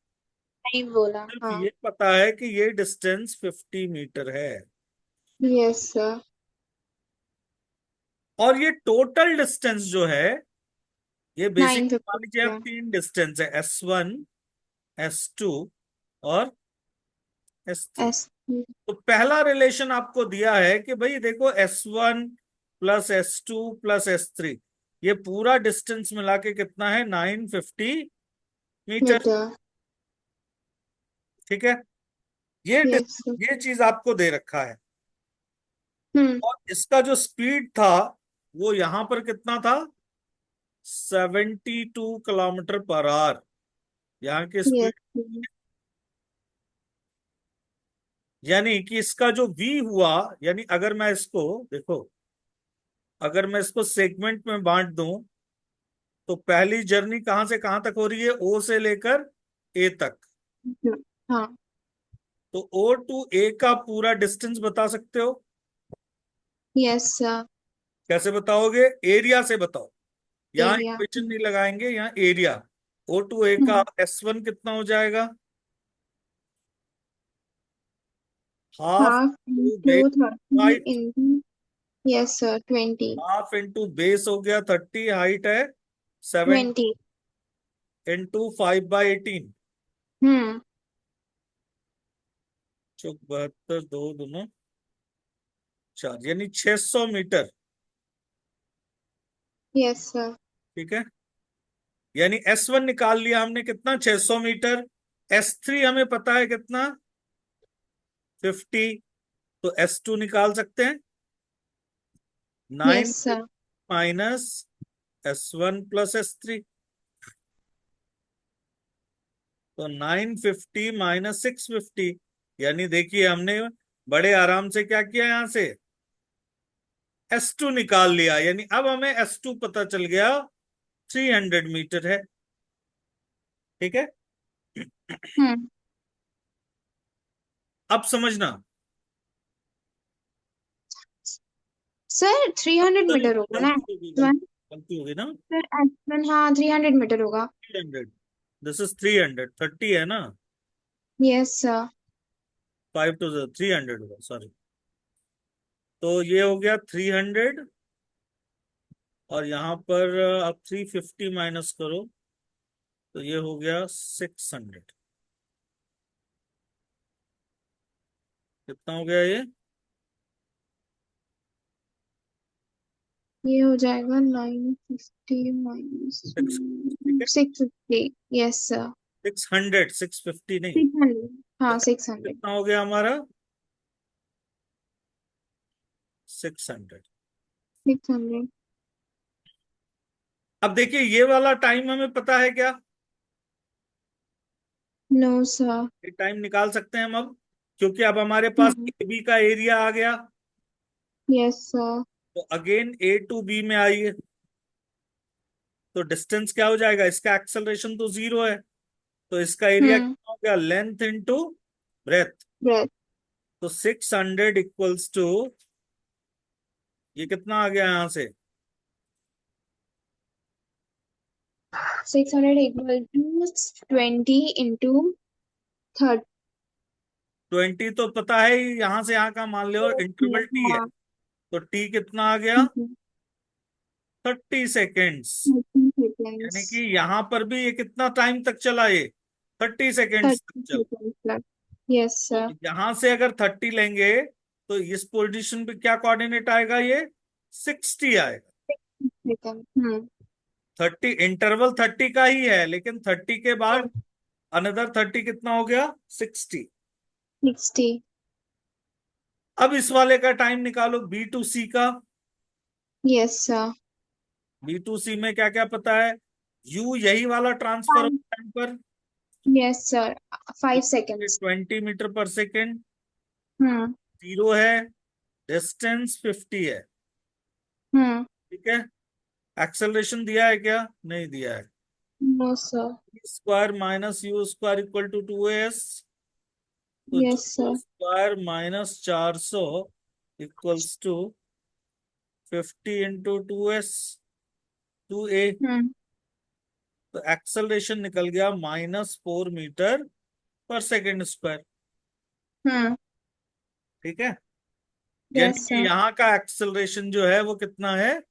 नहीं बोला, सिर्फ हाँ। ये पता है कि ये डिस्टेंस 50 मीटर है। Yes sir. और ये टोटल डिस्टेंस जो है, ये बेसिक मान 950 लीजिए आप है। तीन डिस्टेंस है, S1, S2 और S3। एस। तो पहला रिलेशन आपको दिया है कि भाई देखो S1 plus S2 plus S3, ये पूरा डिस्टेंस मिला के कितना है, 950 मीटर, मीटर। ठीक है। ये यस सर। ये चीज आपको दे रखा है। हम्म। और इसका जो स्पीड था वो यहां पर कितना था, 72 किलोमीटर पर आवर, यहाँ की यस। स्पीड। यानी कि इसका जो v हुआ, यानी अगर मैं इसको देखो, अगर मैं इसको सेगमेंट में बांट दूं, तो पहली जर्नी कहां से कहां तक हो रही है, ओ से लेकर ए तक। हाँ। तो ओ टू ए का पूरा डिस्टेंस बता सकते हो, यस सर। कैसे बताओगे, एरिया से बताओ। यहाँ एरिया। इक्वेशन नहीं लगाएंगे, यहाँ एरिया। ओ टू ए का S1 कितना हो जाएगा, half half two into base 30 height, into. Yes sir, 20। Half into base हो गया 30, हाइट है 7, 20। इंटू 5/18, हम्म। चौक 72, दो दोनों चार, यानी 600 मीटर, यस सर। ठीक है। यानी S1 निकाल लिया हमने कितना, 600 मीटर। S3 हमें पता है कितना, 50। तो S2 निकाल सकते हैं, yes 9 sir. Minus S1 plus S3। तो 950 माइनस 650, यानी देखिए हमने बड़े आराम से क्या किया, यहां से S2 निकाल लिया, यानी अब हमें S2 पता चल गया, 300 मीटर है, ठीक है। हम्म। अब समझना, सर 300 सॉरी मीटर होगा ना? गलती होगी, S1। गलती होगी ना। सर S1, हाँ 300 मीटर होगा। 300, दिस इज 300, 30 है ना, यस सर। 5 to 300 होगा, सॉरी। तो ये हो गया 300, और यहाँ पर आप 350 माइनस करो, तो ये हो गया 600। कितना हो गया ये, ये हो जाएगा 950 माइनस सिक्स, ठीक है। 650। Yes sir. 600, 650 नहीं। 600। तो हाँ 600। कितना हो गया हमारा, 600। 600। अब देखिए ये वाला टाइम हमें पता है क्या, नो सर। ये टाइम निकाल सकते हैं हम अब, क्योंकि अब हमारे पास हम्म। ए बी का एरिया आ गया। Yes sir. तो अगेन ए टू बी में आइए, तो डिस्टेंस क्या हो जाएगा, इसका एक्सेलरेशन तो 0 है, तो इसका एरिया हम्म। कितना हो गया, लेंथ इंटू ब्रेथ। ब्रेथ। तो 600 इक्वल्स टू, ये कितना आ गया यहां से, 600 इक्वल टू 20 इंटू 30। 20 तो पता है ही, यहां से यहाँ का मान लो इंटरवल टी है, हाँ। तो टी कितना आ गया, 30 सेकेंड्स। 30 यानी सेकेंड्स। कि यहां पर भी ये कितना टाइम तक चला, ये 30 सेकेंड्स तक 30 चला। सेकेंड्स लग। यस तो सर। यहां से अगर 30 लेंगे, तो इस पोजीशन पे क्या कोऑर्डिनेट आएगा, ये 60 आएगा। सेकेंड। इंटरवल 30 का ही है, लेकिन 30 के बाद अनदर 30 कितना हो गया, 60। 60। अब इस वाले का टाइम निकालो, B to C का। Yes sir. B2C में क्या क्या पता है? U यही वाला ट्रांसफर टाइम पर यस सर, 5 सेकेंड्स। 20 मीटर पर सेकेंड, हम्म। जीरो है, डिस्टेंस 50 है। हम्म। ठीक है। एक्सेलरेशन दिया है क्या? नहीं दिया है। No sir. Square minus you square equal to 2s। तो yes two sir. Square minus 400 equals to 50 × 2s, 2a। हम्म। तो एक्सेलरेशन निकल गया -4 मीटर पर सेकेंड स्क्वायर। हम्म। ठीक है। यानी यस कि सर। यहाँ का एक्सेलरेशन जो है वो कितना है?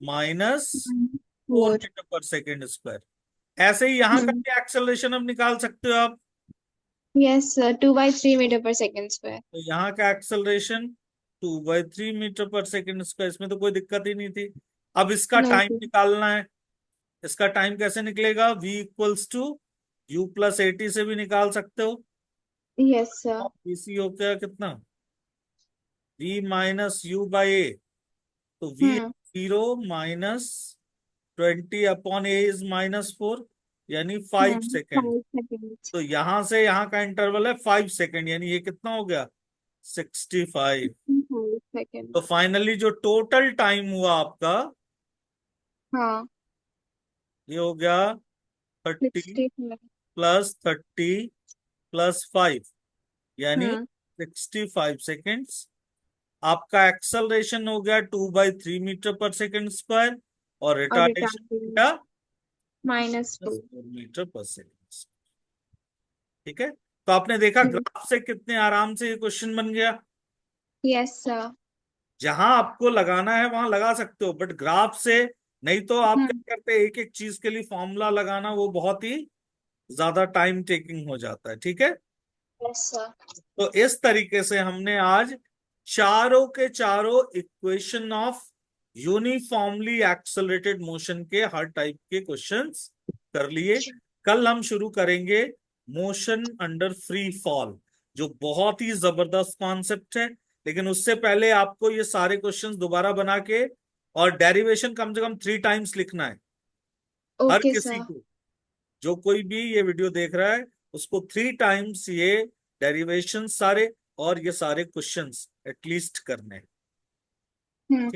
Minus four 4। मीटर पर सेकेंड स्क्वायर। ऐसे ही यहाँ का हम्म। भी एक्सेलरेशन अब निकाल सकते हो आप। यस सर, 2/3 मीटर पर सेकेंड स्क्वायर। तो यहाँ का एक्सेलरेशन 2/3 मीटर पर सेकेंड स्क्वायर, इसमें तो कोई दिक्कत ही नहीं थी। अब इसका नो टाइम सर। निकालना है। इसका टाइम कैसे निकलेगा? V इक्वल्स टू U+80 से भी निकाल सकते हो। Yes sir. और BC हो गया कितना? V - U/A। तो V हम्म। 0 - 20/A इज -4, यानी 5 सेकेंड। 5 सेकेंड्स। तो यहां से यहां का इंटरवल है 5 सेकेंड, यानी ये कितना हो गया? 65। 5 सेकेंड। तो फाइनली जो टोटल टाइम हुआ आपका, हाँ। ये हो गया 30 65। +30 +5, यानी हम्म। 65 सेकेंड्स। आपका एक्सेलरेशन हो गया 2/3 मीटर पर सेकेंड स्क्वायर, और और रिटार्डेशन हो रिटार्डिंग गया -4। 4 मीटर पर सेकेंड। ठीक है। तो आपने देखा हम्म। ग्राफ से कितने आराम से ये क्वेश्चन बन गया। Yes sir. जहां आपको लगाना है वहां लगा सकते हो, बट ग्राफ से नहीं। तो आप हम्म। क्या करते हैं, एक एक चीज के लिए फॉर्मूला लगाना वो बहुत ही ज्यादा टाइम टेकिंग हो जाता है। ठीक है। Yes sir. तो इस तरीके से हमने आज चारों के चारों equation of uniformly accelerated motion के हर टाइप के क्वेश्चंस कर लिए। कल हम शुरू करेंगे मोशन अंडर फ्री फॉल, जो बहुत ही जबरदस्त कॉन्सेप्ट है। लेकिन उससे पहले आपको ये सारे क्वेश्चंस दोबारा बना के और डेरिवेशन कम से कम 3 टाइम्स लिखना है। हर ओके किसी सर। को, जो कोई भी ये वीडियो देख रहा है, उसको 3 टाइम्स ये डेरिवेशन सारे और ये सारे क्वेश्चंस एटलीस्ट करने हैं। हम्म।